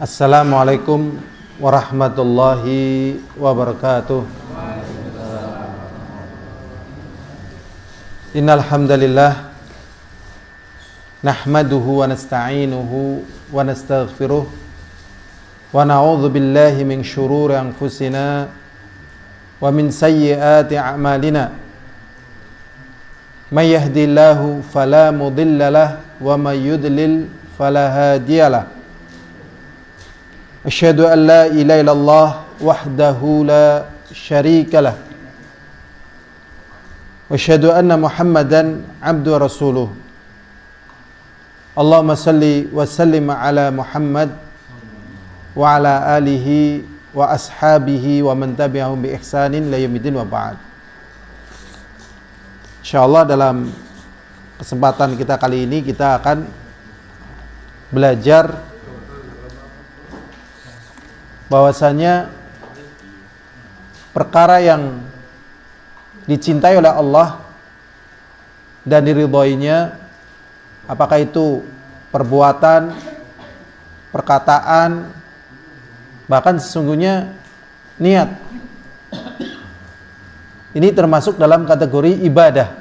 Assalamualaikum warahmatullahi wabarakatuh. Innal hamdalillah nahmaduhu wa nasta'inuhu wa nastaghfiruh wa na'udzu billahi min shururi anfusina wa min sayyiati a'malina. May yahdihillahu fala mudilla lahu wa may yudlil fala hadiyalah. Asyhadu an la ilaha illallah wahdahu la syarika lah. Wa asyhadu anna Muhammadan abduhu wa rasuluh. Allahumma salli wa sallim ala Muhammad wa ala alihi wa ashabihi wa man tabi'ahum bi ihsanin ila yaumil wa ba'd. Insyaallah dalam kesempatan kita kali ini kita akan belajar bahwasanya perkara yang dicintai oleh Allah dan diridhoinya, apakah itu perbuatan, perkataan, bahkan sesungguhnya niat, ini termasuk dalam kategori ibadah.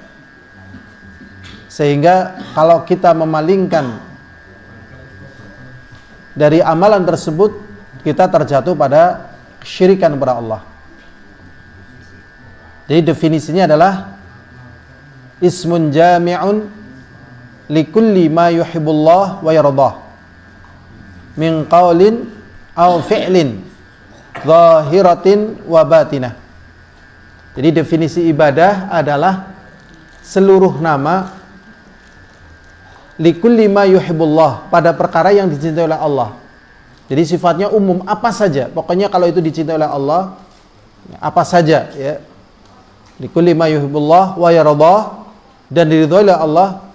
Sehingga kalau kita memalingkan dari amalan tersebut, kita terjatuh pada kesyirikan kepada Allah. Jadi definisinya adalah ismun jami'un likulli ma yuhibbullah wa yardah min qaulin aw fi'lin zahiratin wa batinah. Jadi definisi ibadah adalah seluruh nama likulli ma yuhibbullah, pada perkara yang dicintai oleh Allah. Jadi sifatnya umum, apa saja. Pokoknya kalau itu dicintai oleh Allah, apa saja ya. Likulli ma yuhibbullah wa yardah, dan diridhoi oleh Allah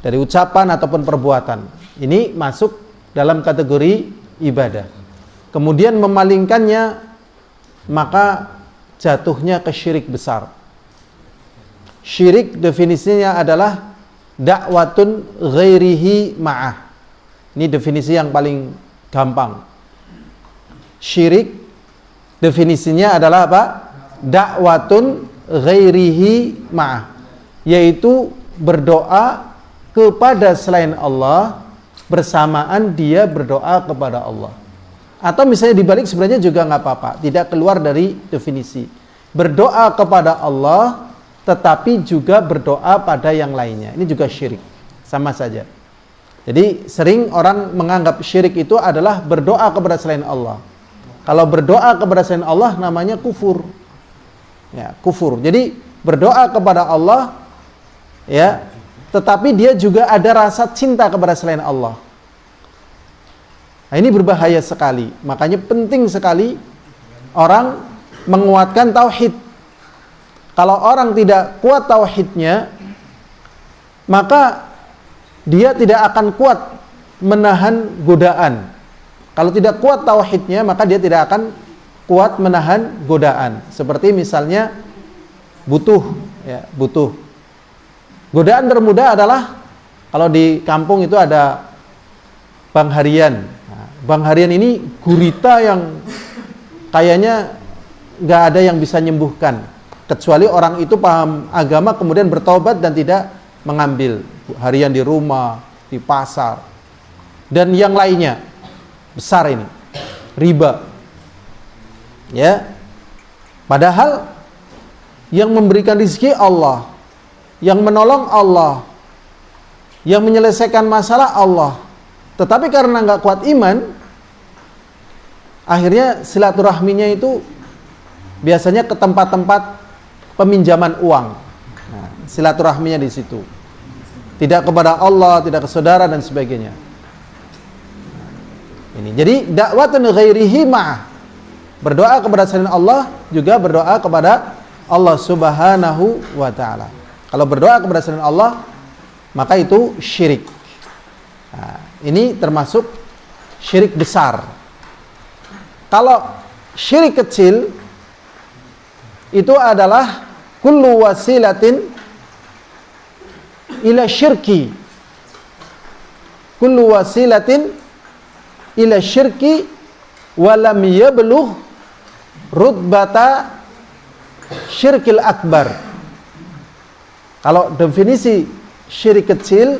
dari ucapan ataupun perbuatan. Ini masuk dalam kategori ibadah. Kemudian memalingkannya, maka jatuhnya ke syirik besar. Syirik definisinya adalah da'watun ghairihi ma'ah. Ini definisi yang paling gampang. Syirik definisinya adalah apa? Da'watun ghairihi ma'ah, yaitu berdoa kepada selain Allah bersamaan dia berdoa kepada Allah. Atau misalnya dibalik sebenarnya juga nggak apa-apa, tidak keluar dari definisi. Berdoa kepada Allah tetapi juga berdoa pada yang lainnya. Ini juga syirik, sama saja. Jadi sering orang menganggap syirik itu adalah berdoa kepada selain Allah. Kalau berdoa kepada selain Allah namanya kufur. Ya, kufur. Jadi berdoa kepada Allah ya, tetapi dia juga ada rasa cinta kepada selain Allah. Nah, ini berbahaya sekali. Makanya penting sekali orang menguatkan tauhid. Kalau orang tidak kuat tauhidnya, maka dia tidak akan kuat menahan godaan. Kalau tidak kuat tauhidnya, maka dia tidak akan kuat menahan godaan. Seperti misalnya butuh. Godaan termudah adalah kalau di kampung itu ada bank harian. Nah, bank harian ini gurita yang kayaknya nggak ada yang bisa menyembuhkan, kecuali orang itu paham agama kemudian bertobat dan tidak mengambil harian di rumah, di pasar, dan yang lainnya. Besar ini, riba. Ya. Padahal yang memberikan rezeki Allah, yang menolong Allah, yang menyelesaikan masalah Allah. Tetapi karena nggak kuat iman, akhirnya silaturahminya itu biasanya ke tempat-tempat peminjaman uang. Nah, silaturahminya di situ. Tidak kepada Allah, tidak ke saudara dan sebagainya. Ini. Jadi dakwatun ghairihi ma'ah. Berdoa kepada selain Allah juga berdoa kepada Allah Subhanahu wa taala. Kalau berdoa kepada selain Allah, maka itu syirik. Nah, ini termasuk syirik besar. Kalau syirik kecil itu adalah kullu wasilatin ila syirki kullu wasilatin ila syirki walam yablugh rutbata syirkil akbar. Kalau definisi syirik kecil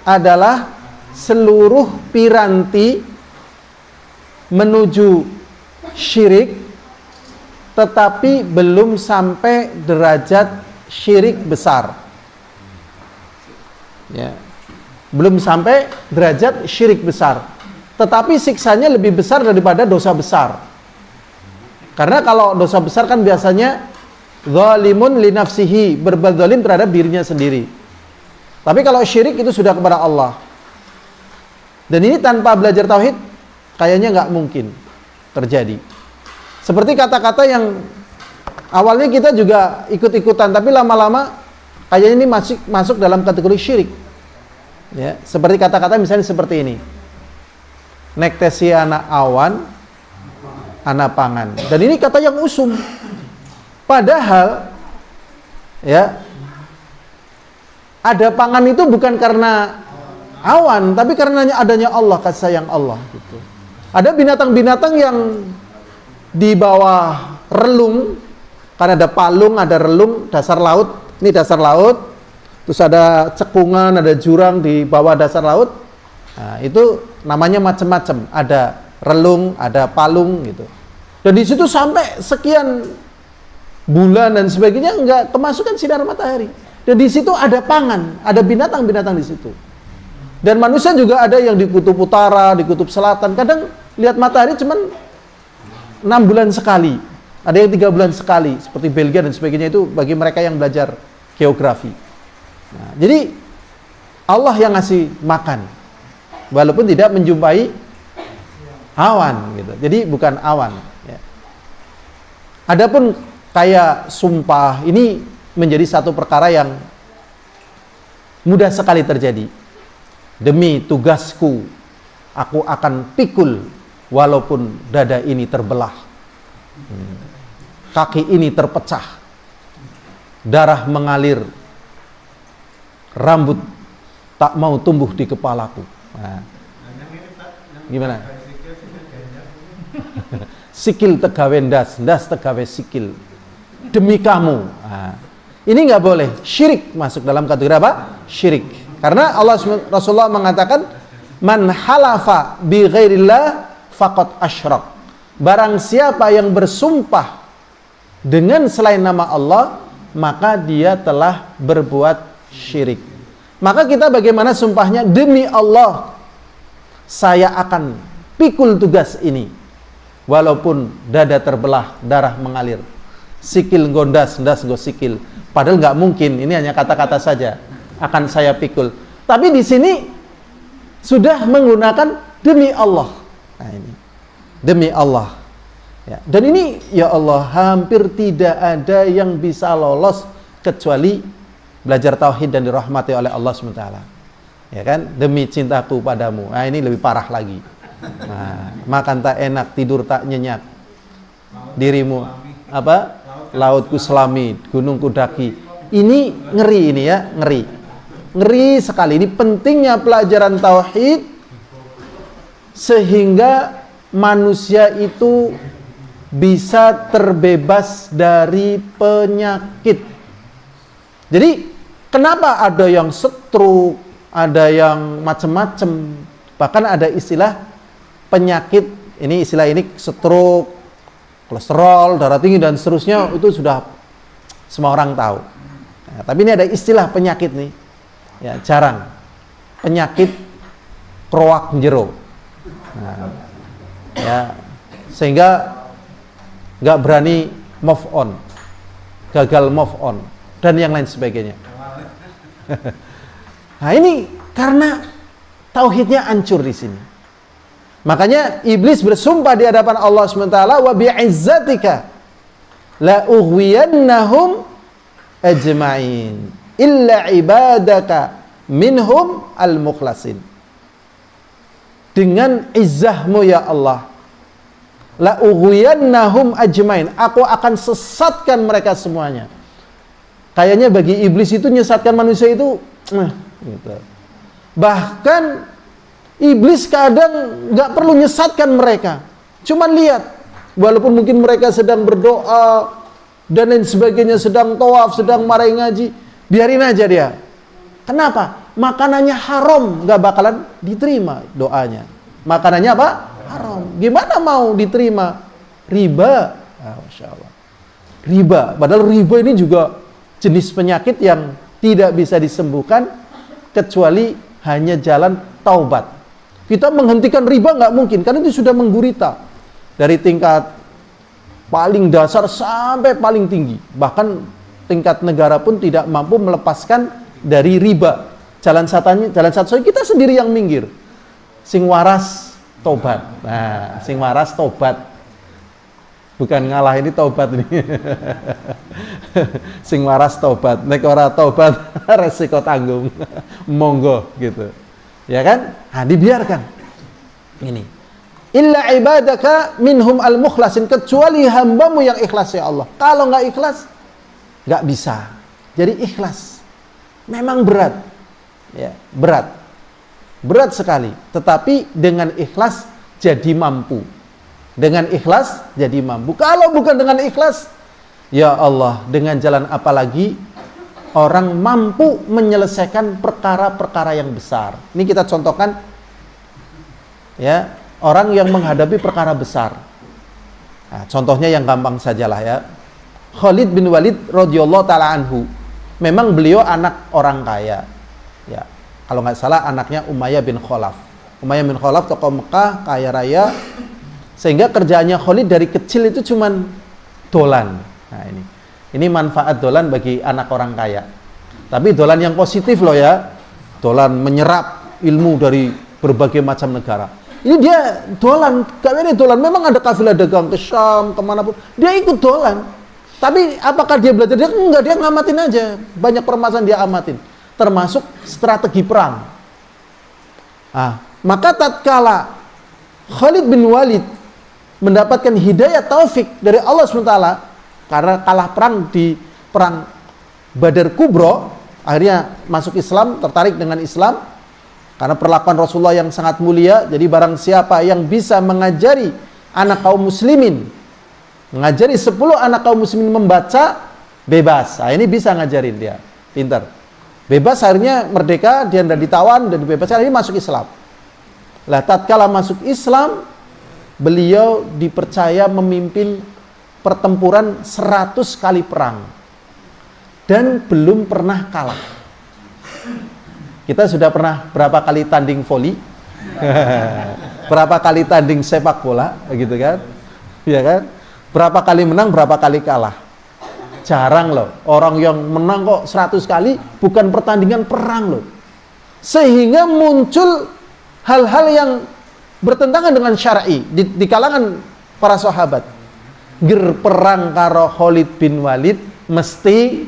adalah seluruh piranti menuju syirik tetapi belum sampai derajat syirik besar. Ya. Belum sampai derajat syirik besar. Tetapi siksanya lebih besar daripada dosa besar. Karena kalau dosa besar kan biasanya zalimun li nafsihi, berbuat zalim terhadap dirinya sendiri. Tapi kalau syirik itu sudah kepada Allah. Dan ini tanpa belajar tauhid kayaknya nggak mungkin terjadi. Seperti kata-kata yang awalnya kita juga ikut-ikutan, tapi lama-lama kayaknya ini masuk dalam kategori syirik. Ya, seperti kata-kata misalnya seperti ini. Nektesi anak awan, anak pangan. Dan ini kata yang usum. Padahal ya, ada pangan itu bukan karena awan, tapi karena adanya Allah, kasih sayang Allah gitu. Ada binatang-binatang yang di bawah relung, karena ada palung, ada relung, dasar laut. Ini dasar laut. Terus ada cekungan, ada jurang di bawah dasar laut. Nah, itu namanya macam-macam. Ada relung, ada palung gitu. Dan di situ sampai sekian bulan dan sebagainya enggak kemasukan sinar matahari. Dan di situ ada pangan, ada binatang-binatang di situ. Dan manusia juga ada yang di kutub utara, di kutub selatan. Kadang lihat matahari cuman 6 bulan sekali. Ada yang 3 bulan sekali, seperti Belgia dan sebagainya. Itu bagi mereka yang belajar geografi. Nah, jadi Allah yang ngasih makan, walaupun tidak menjumpai awan gitu. Jadi bukan awan ya. Adapun kayak sumpah, ini menjadi satu perkara yang mudah sekali terjadi. Demi tugasku, aku akan pikul walaupun dada ini terbelah, kaki ini terpecah, darah mengalir, rambut tak mau tumbuh di kepalaku. Nah, gimana? Sikil tegawe ndas, ndas tegawe sikil. Demi kamu. Nah, ini nggak boleh. Syirik masuk dalam kategori apa? Syirik. Karena Rasulullah mengatakan, man halafa bi ghairillah faqad asyrak. Barang siapa yang bersumpah dengan selain nama Allah, maka dia telah berbuat syirik. Maka kita bagaimana sumpahnya? Demi Allah, saya akan pikul tugas ini walaupun dada terbelah, darah mengalir, sikil gondas, ndas go sikil. Padahal nggak mungkin, ini hanya kata-kata saja. Akan saya pikul. Tapi di sini sudah menggunakan demi Allah. Nah ini demi Allah. Ya. Dan ini ya Allah, hampir tidak ada yang bisa lolos kecuali belajar tauhid dan dirahmati oleh Allah SWT. Ya kan? Demi cintaku padamu. Nah ini lebih parah lagi. Nah, makan tak enak, tidur tak nyenyak. Dirimu apa? Lautku selami, gunungku daki. Ini ngeri, ini ya, ngeri. Ngeri sekali. Ini pentingnya pelajaran tauhid sehingga manusia itu bisa terbebas dari penyakit. Jadi kenapa ada yang stroke, ada yang macam-macam, bahkan ada istilah penyakit, ini istilah ini stroke, kolesterol, darah tinggi dan seterusnya, itu sudah semua orang tahu. Nah, tapi ini ada istilah penyakit nih, ya jarang, penyakit kroak jero. Nah, ya sehingga nggak berani move on, gagal move on dan yang lain sebagainya. Nah ini karena tauhidnya hancur di sini. Makanya iblis bersumpah di hadapan Allah SWT, wa bi'izzatika la ughwiyannahum ajma'in illa ibadaka minhum al-mukhlasin. Dengan izzahmu ya Allah, la ughwiyannahum ajma'in, aku akan sesatkan mereka semuanya. Kayaknya bagi iblis itu menyesatkan manusia itu gitu. Bahkan Iblis kadang nggak perlu nyesatkan mereka. Cuman lihat, walaupun mungkin mereka sedang berdoa dan lain sebagainya, sedang tawaf, sedang marahi ngaji, biarin aja dia. Kenapa? Makanannya haram, nggak bakalan diterima doanya. Makanannya apa? Haram. Gimana mau diterima? Riba. Masya Allah. Riba. Padahal riba ini juga jenis penyakit yang tidak bisa disembuhkan kecuali hanya jalan taubat. Kita menghentikan riba nggak mungkin, karena itu sudah menggurita dari tingkat paling dasar sampai paling tinggi. Bahkan tingkat negara pun tidak mampu melepaskan dari riba. Jalan satu-satunya kita sendiri yang minggir. Sing waras tobat. Nah, sing waras tobat. Bukan ngalah, ini tobat ini. Sing waras tobat. Nek ora tobat resiko tanggung. Monggo gitu. Ya kan? Nah, dibiarkan. Ini. Illa ibadaka minhum al-mukhlasin, kecuali hambamu yang ikhlas ya Allah. Kalau nggak ikhlas, nggak bisa. Jadi ikhlas. Memang berat. Ya, berat. Berat sekali. Tetapi dengan ikhlas jadi mampu. Dengan ikhlas jadi mampu. Kalau bukan dengan ikhlas, ya Allah, dengan jalan apa lagi orang mampu menyelesaikan perkara-perkara yang besar. Ini kita contohkan ya, orang yang menghadapi perkara besar. Nah, contohnya yang gampang sajalah ya. Khalid bin Walid radhiyallahu taala anhu. Memang beliau anak orang kaya. Ya, kalau nggak salah anaknya Umayyah bin Khalaf. Umayyah bin Khalaf tokoh Mekah, kaya raya. Sehingga kerjaannya Khalid dari kecil itu cuman dolan. Nah, ini manfaat dolan bagi anak orang kaya. Tapi dolan yang positif loh ya. Dolan menyerap ilmu dari berbagai macam negara. Ini dia dolan, kayaknya dolan. Memang ada kafilah dagang ke Syam, kemanapun. Dia ikut dolan. Tapi apakah dia belajar? Dia enggak, dia ngamatin aja. Banyak permasalahan dia amatin. Termasuk strategi perang. Ah, maka tatkala Khalid bin Walid mendapatkan hidayah taufik dari Allah SWT, karena kalah perang di perang Badar Kubro, akhirnya masuk Islam, tertarik dengan Islam karena perlakuan Rasulullah yang sangat mulia. Jadi barang siapa yang bisa mengajari anak kaum muslimin, mengajari 10 anak kaum muslimin membaca, bebas. Nah, ini bisa ngajarin dia, pintar. Bebas, akhirnya merdeka, dia tidak ditawan dan dibebaskan, akhirnya masuk Islam. Lah tatkala masuk Islam, beliau dipercaya memimpin pertempuran 100 kali perang dan belum pernah kalah. Kita sudah pernah berapa kali tanding voli, berapa kali tanding sepak bola, gitu kan? Ya kan? Berapa kali menang, berapa kali kalah. Jarang loh orang yang menang kok 100 kali, bukan pertandingan perang loh. Sehingga muncul hal-hal yang bertentangan dengan syar'i di kalangan para sahabat. Ger perang karo Khalid bin Walid mesti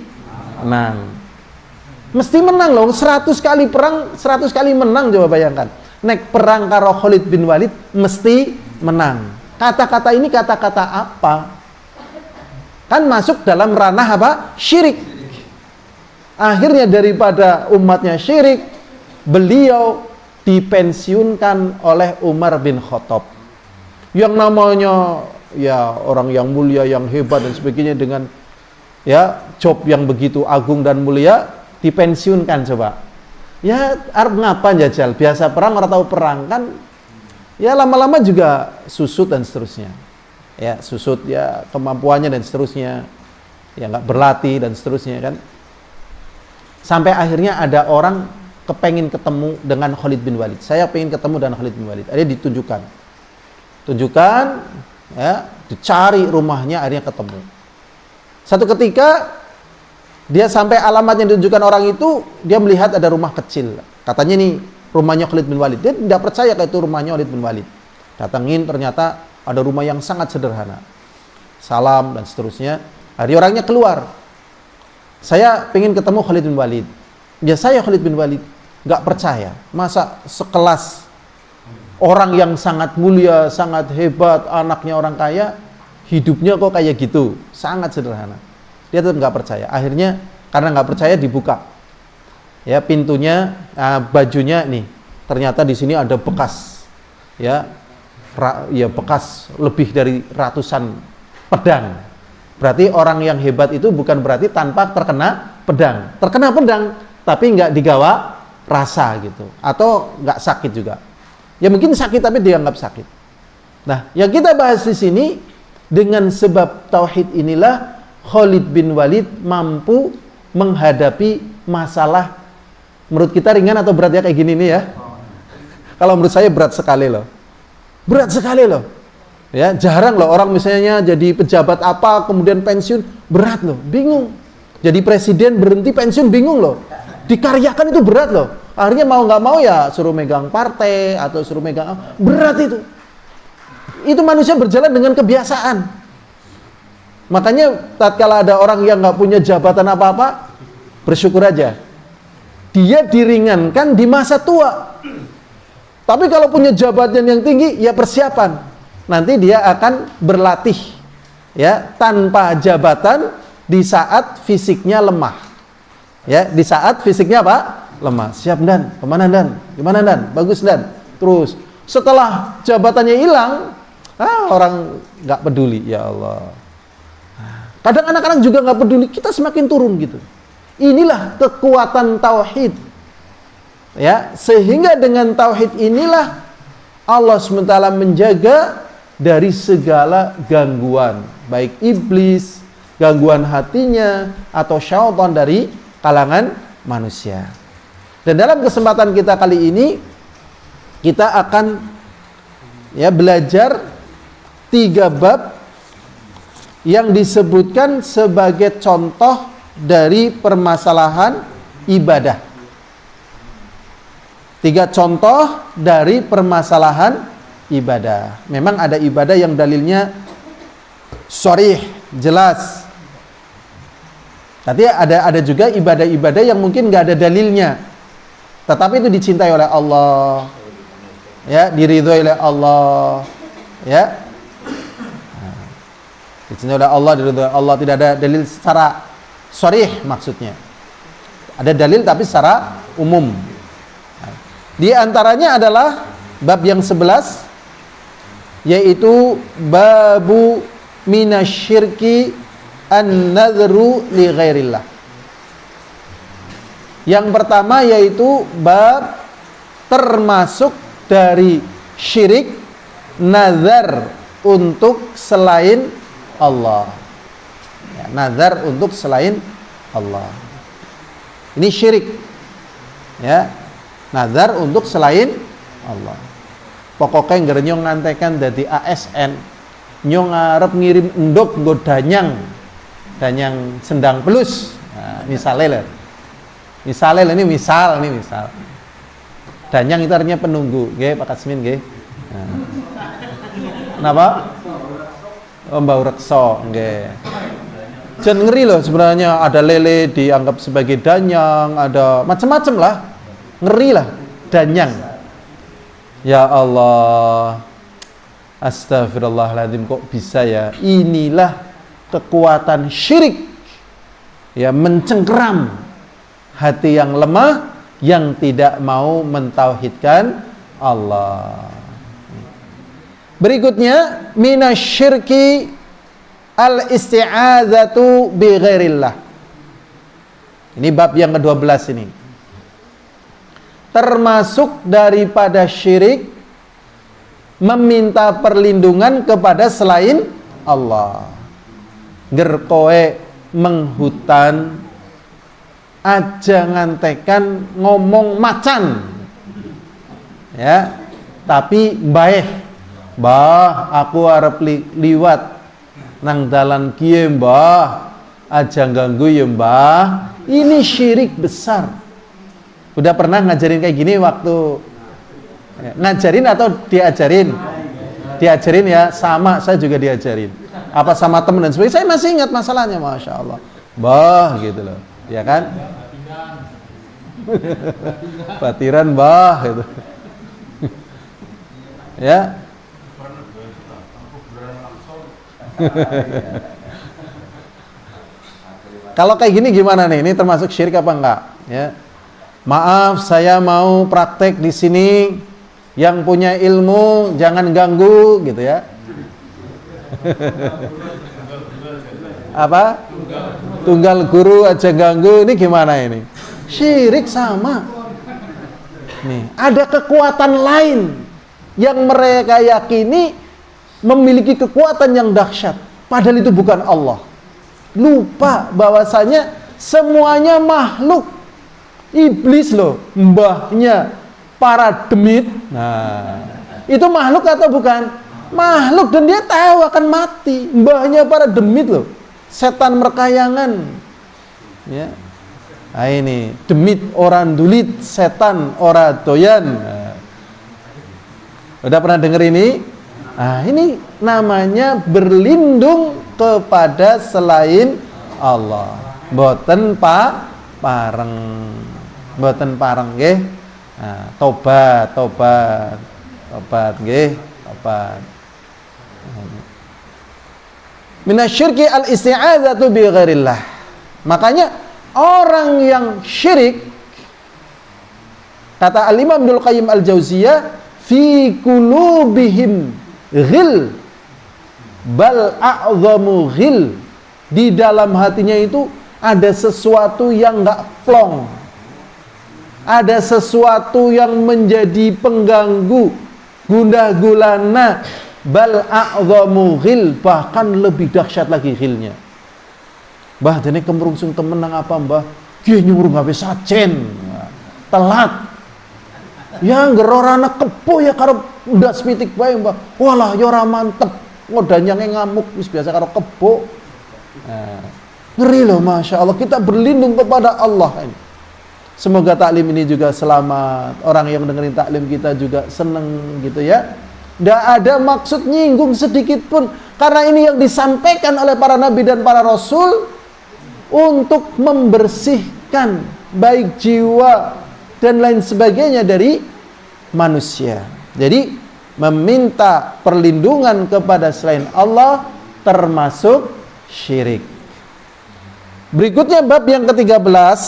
menang. Mesti menang loh, 100 kali perang, 100 kali menang, coba bayangkan. Nek perang karo Khalid bin Walid mesti menang. Kata-kata ini kata-kata apa? Kan masuk dalam ranah apa? Syirik. Akhirnya daripada umatnya syirik, beliau dipensiunkan oleh Umar bin Khattab. Yang namanya ya orang yang mulia, yang hebat dan sebagainya, dengan ya job yang begitu agung dan mulia, dipensiunkan coba. Ya arep ngapa jajal, biasa perang ora tahu perang kan. Ya lama-lama juga susut dan seterusnya. Ya susut ya kemampuannya dan seterusnya. Ya nggak berlatih dan seterusnya kan. Sampai akhirnya ada orang kepengin ketemu dengan Khalid bin Walid. Saya pengen ketemu dengan Khalid bin Walid. Akhirnya ditunjukkan. Tunjukkan, ya, dicari rumahnya, akhirnya ketemu. Satu ketika dia sampai alamat yang ditunjukkan orang itu, dia melihat ada rumah kecil. Katanya ini rumahnya Khalid bin Walid. Dia tidak percaya kalau itu rumahnya Khalid bin Walid. Datangin, ternyata ada rumah yang sangat sederhana. Salam dan seterusnya. Akhirnya orangnya keluar. Saya pengen ketemu Khalid bin Walid. Ya saya Khalid bin Walid. Gak percaya. Masa sekelas orang yang sangat mulia, sangat hebat, anaknya orang kaya, hidupnya kok kayak gitu. Sangat sederhana. Dia tetap gak percaya. Akhirnya karena gak percaya dibuka. Ya pintunya, bajunya nih. ternyata di sini ada bekas, ya bekas lebih dari ratusan pedang. Berarti orang yang hebat itu bukan berarti tanpa terkena pedang. Terkena pedang, tapi nggak digawa rasa gitu, atau nggak sakit juga. Ya mungkin sakit tapi dianggap sakit. Nah, yang kita bahas di sini, dengan sebab tauhid inilah Khalid bin Walid mampu menghadapi masalah. Menurut kita ringan atau berat ya kayak gini nih ya? Kalau menurut saya berat sekali loh. Berat sekali loh. Ya, jarang loh orang misalnya jadi pejabat apa kemudian pensiun, berat loh, bingung. Jadi presiden berhenti pensiun, bingung loh. Dikaryakan itu berat loh. Akhirnya mau nggak mau ya suruh megang partai atau suruh megang apa, berat itu. Itu manusia berjalan dengan kebiasaan. Makanya tatkala ada orang yang nggak punya jabatan apa-apa, bersyukur aja. Dia diringankan di masa tua. Tapi kalau punya jabatan yang tinggi, ya persiapan. Nanti dia akan berlatih, ya, tanpa jabatan di saat fisiknya lemah. Ya, di saat fisiknya apa? Lemah. Siap Dan, kemana Dan? Gimana Dan? Bagus Dan. Terus setelah jabatannya hilang, orang nggak peduli. Ya Allah. Kadang anak-anak juga nggak peduli. Kita semakin turun gitu. Inilah kekuatan tauhid. Ya, sehingga dengan tauhid inilah Allah SWT menjaga dari segala gangguan, baik iblis, gangguan hatinya, atau syaitan dari kalangan manusia. Dan dalam kesempatan kita kali ini, kita akan belajar 3 bab yang disebutkan sebagai contoh dari permasalahan ibadah. 3 contoh dari permasalahan ibadah. Memang ada ibadah yang dalilnya sharih, jelas. Tapi ada juga ibadah-ibadah yang mungkin nggak ada dalilnya, tetapi itu dicintai oleh Allah, ya, diridhoi oleh Allah, ya, dicintai oleh Allah, diridhoi oleh Allah. Tidak ada dalil secara sharih maksudnya. Ada dalil tapi secara umum. Di antaranya adalah bab yang 11, yaitu babu minasyirki an-nadhru li ghairillah. Yang pertama yaitu bab termasuk dari syirik nazar untuk selain Allah. Ya, nazar untuk selain Allah. Ini syirik. Ya, nazar untuk selain Allah. Pokoknya ngerenyong ngantekan dari ASN, nyong ngarep ngirim endok nggo danyang sendang pelus. Nah, misalnya ini misal. Danyang itu artinya penunggu, nggih Pak Kasmin nggih. Nah. Kenapa? Mbau reksa, nggih. Jan ngeri loh sebenarnya, ada lele dianggap sebagai danyang, ada macam-macam lah. Ngeri lah danyang. Ya Allah, astagfirullahaladzim, kok bisa ya? Inilah kekuatan syirik, ya, mencengkeram hati yang lemah, yang tidak mau mentauhidkan Allah. Berikutnya, minasyirki al-isti'adzatu bi ghairillah. Ini bab yang ke-12 ini. Termasuk daripada syirik meminta perlindungan kepada selain Allah. Gerkoe menghutan aja ngantekan ngomong macan, ya, tapi mbah aku arep liwat nang dalan kiye mbah, aja ganggu ya mbah. Ini syirik besar. Udah pernah ngajarin kayak gini waktu ngajarin atau diajarin? Diajarin ya, sama saya juga diajarin. Apa sama temen dan sebagainya. Saya masih ingat masalahnya, Masya Allah. Bah gitu loh, ya kan? Batiran bah gitu. Ya. Kalau kayak gini gimana nih? Ini termasuk syirik apa enggak? Ya. Maaf, saya mau praktek di sini. Yang punya ilmu jangan ganggu, gitu ya. Apa? Tunggal guru aja ganggu, ini gimana ini? Syirik sama. Nih, ada kekuatan lain yang mereka yakini memiliki kekuatan yang dahsyat, padahal itu bukan Allah. Lupa bahwasanya semuanya makhluk. Iblis loh, mbahnya para demit. Nah, itu makhluk atau bukan? Makhluk, dan dia tahu akan mati. Mbahnya para demit loh, setan merkayangan. Ya. Nah, ini demit orang dulit, setan ora doyan. Nah, udah pernah dengar ini? Nah, ini namanya berlindung kepada selain Allah. Mboten pareng. Mboten pareng nggih. Nah, tobat nggih, tobat. Minasyirki al-isti'adzatu bi ghairillah. Makanya orang yang syirik, kata Al-Imam Ibnul Qayyim Al-Jauziyah, fi qulubihim ghil bal a'zamu ghil, di dalam hatinya itu ada sesuatu yang enggak plong, ada sesuatu yang menjadi pengganggu, gundah gulana, bal a'zamu ghil, bahkan lebih dahsyat lagi ghilnya. Mbah, dene kemrungsung temen nang apa, Mbah? Dia nyuruh gawe sajen. Telat. Ya ngerorana kepo ya karo ndas pitik bae, Mbah. Walah ya ora mantep. Ngodanyange ngamuk wis biasa karo kebo. Nah, ngeri loh, Masya Allah. Kita berlindung kepada Allah ini. Semoga taklim ini juga selamat. Orang yang dengerin taklim kita juga seneng gitu ya. Tidak ada maksud nyinggung sedikit pun. Karena ini yang disampaikan oleh para nabi dan para rasul untuk membersihkan baik jiwa dan lain sebagainya dari manusia. Jadi meminta perlindungan kepada selain Allah termasuk syirik. Berikutnya bab yang ke-13.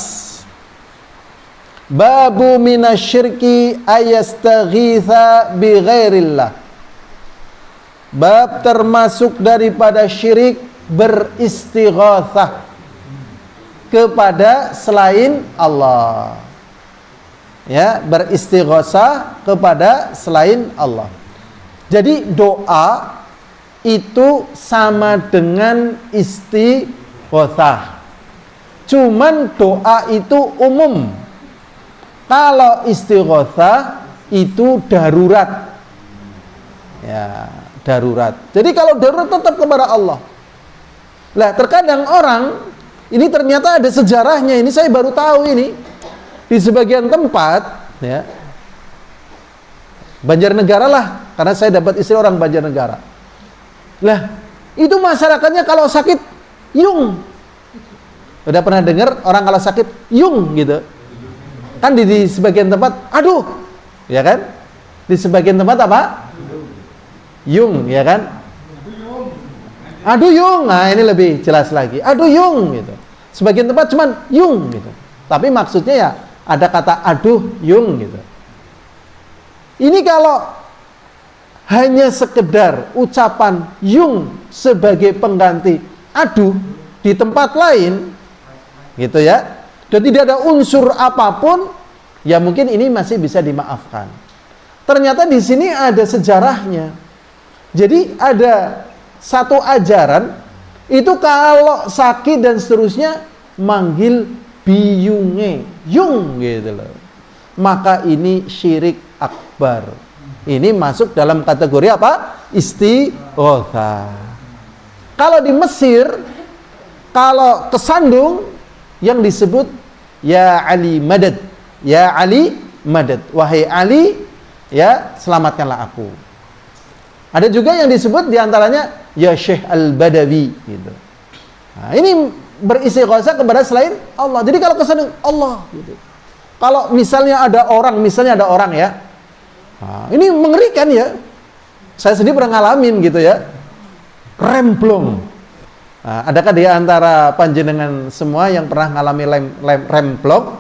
Babu minasyirki ayastaghitha bi ghairillah. Bab termasuk daripada syirik beristighatsah kepada selain Allah. Ya, beristighatsah kepada selain Allah. Jadi doa itu sama dengan istighatsah. Cuman doa itu umum. Kalau istighatsah itu darurat. Ya, darurat. Jadi kalau darurat tetap kepada Allah. Lah, terkadang orang ini ternyata ada sejarahnya. Ini saya baru tahu ini. Di sebagian tempat, ya, Banjarnegara lah, karena saya dapat istri orang Banjarnegara. Lah, itu masyarakatnya kalau sakit yung. Udah pernah dengar orang kalau sakit yung gitu? Kan di sebagian tempat, aduh, ya kan? Di sebagian tempat apa? Yung, ya kan? Aduh yung, nah ini lebih jelas lagi. Aduh yung, gitu. Sebagian tempat cuman yung, gitu. Tapi maksudnya ya ada kata aduh yung, gitu. Ini kalau hanya sekedar ucapan yung sebagai pengganti aduh di tempat lain, gitu ya. Dan tidak ada unsur apapun, ya mungkin ini masih bisa dimaafkan. Ternyata di sini ada sejarahnya. Jadi ada satu ajaran itu kalau sakit dan seterusnya manggil biyunge, yung gitu loh. Maka ini syirik akbar. Ini masuk dalam kategori apa? Istighatsah. Kalau di Mesir, kalau kesandung yang disebut ya Ali madad, ya Ali madad, wahai Ali, ya selamatkanlah aku. Ada juga yang disebut diantaranya ya Syekh Al-Badawi gitu. Nah, ini beristighatsah kepada selain Allah. Jadi kalau kesandung Allah gitu. Kalau misalnya ada orang ya, nah, ini mengerikan ya. Saya sendiri pernah ngalamin gitu ya, remblong. Nah, adakah di antara panjenengan semua yang pernah ngalami remblong?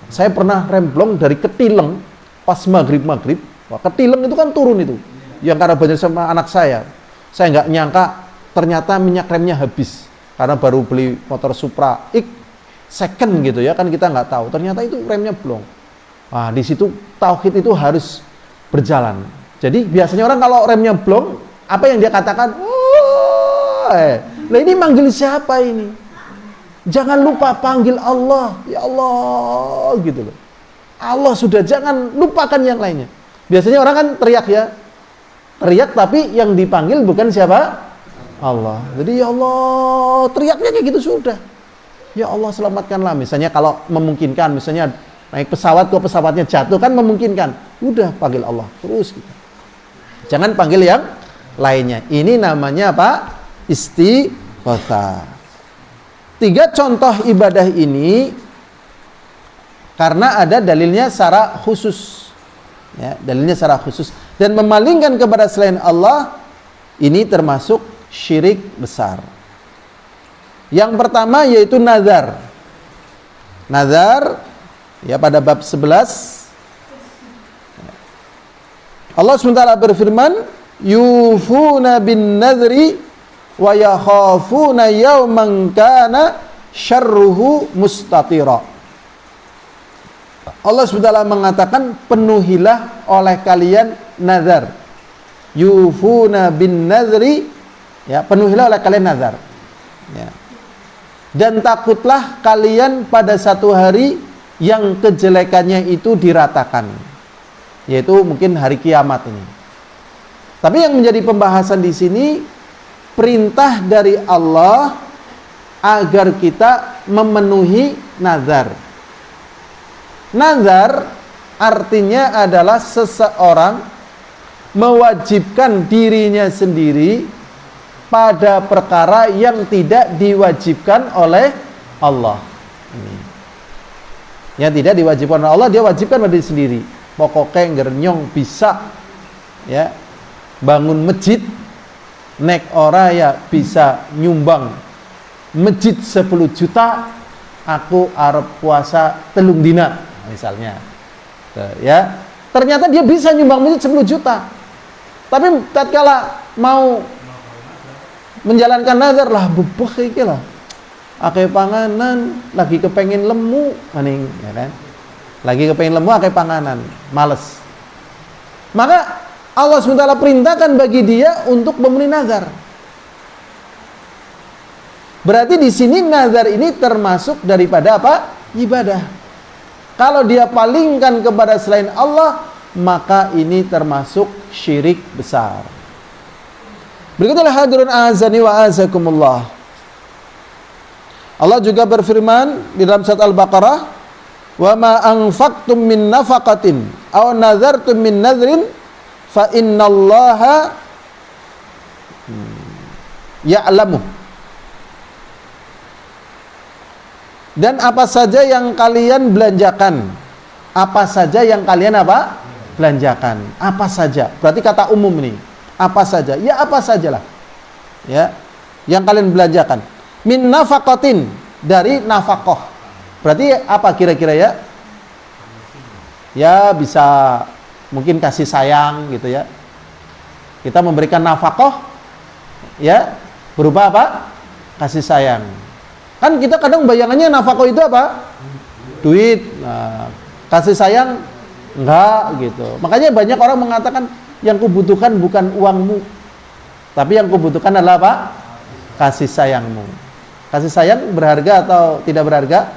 Saya pernah remblong dari Ketileng pas maghrib. Wah, Ketileng itu kan turun itu. Yang karena banyak sama anak saya nggak nyangka ternyata minyak remnya habis karena baru beli motor Supra X second gitu ya, kan kita nggak tahu ternyata itu remnya blong. Wah, di situ tauhid itu harus berjalan. Jadi biasanya orang kalau remnya blong, apa yang dia katakan? Nah ini manggil siapa ini? Jangan lupa panggil Allah, ya Allah gitu loh. Allah sudah, jangan lupakan yang lainnya. Biasanya orang kan teriak ya, teriak tapi yang dipanggil bukan siapa? Allah. Jadi ya Allah, teriaknya kayak gitu sudah. Ya Allah selamatkanlah. Misalnya kalau memungkinkan, misalnya naik pesawat kok pesawatnya jatuh kan memungkinkan. Udah panggil Allah terus gitu. Jangan panggil yang lainnya. Ini namanya apa? Istighatsah. 3 contoh ibadah ini karena ada dalilnya secara khusus. Ya, dalilnya secara khusus dan memalingkan kepada selain Allah ini termasuk syirik besar. Yang pertama yaitu nazar. Nazar ya pada bab 11 Allah SWT berfirman, yufuna bin nadri wa yakhafuna yawman kana syarruhu mustatira. Allah SWT mengatakan, penuhilah oleh kalian nazar. Yufuna bin nadri, ya, penuhilah oleh kalian nazar. Ya. Dan takutlah kalian pada satu hari yang kejelekannya itu diratakan, yaitu mungkin hari kiamat ini. Tapi yang menjadi pembahasan di sini perintah dari Allah agar kita memenuhi nazar. Nazar artinya adalah seseorang mewajibkan dirinya sendiri pada perkara yang tidak diwajibkan oleh Allah. Yang tidak diwajibkan oleh Allah, dia wajibkan pada diri sendiri. Pokoknya ngernyong bisa ya bangun masjid, nek ora ya bisa nyumbang masjid 10 juta, aku arep puasa telung dina misalnya. Ya, ternyata dia bisa nyumbang masjid 10 juta. Tapi tatkala mau menjalankan nazar lah bebeh iki lah. Akeh panganan, lagi kepengen lemu maning, ya kan? Lagi kepengen lemu akeh panganan, males. Maka Allah SWT perintahkan bagi dia untuk memenuhi nazar. Berarti di sini nazar ini termasuk daripada apa? Ibadah. Kalau dia palingkan kepada selain Allah, maka ini termasuk syirik besar. Berikutnya hadirin azani wa azakumullah. Allah juga berfirman di dalam surat Al-Baqarah, "Wa ma anfaqtum min nafaqatin aw nazartum min nadrin fa innallaha ya'lamu." Dan apa saja yang kalian belanjakan, apa saja yang kalian apa? Belanjakan, apa saja. Berarti kata umum ini, apa saja. Ya apa sajalah. Ya, yang kalian belanjakan. Min nafaqatin, dari nafaqah. Berarti apa kira-kira ya? Ya bisa mungkin kasih sayang gitu ya. Kita memberikan nafaqah ya berupa apa? Kasih sayang. Kan kita kadang bayangannya nafaqah itu apa? Duit. Nah, kasih sayang enggak gitu. Makanya banyak orang mengatakan yang kubutuhkan bukan uangmu, tapi yang kubutuhkan adalah apa? Kasih sayangmu. Kasih sayang berharga atau tidak berharga?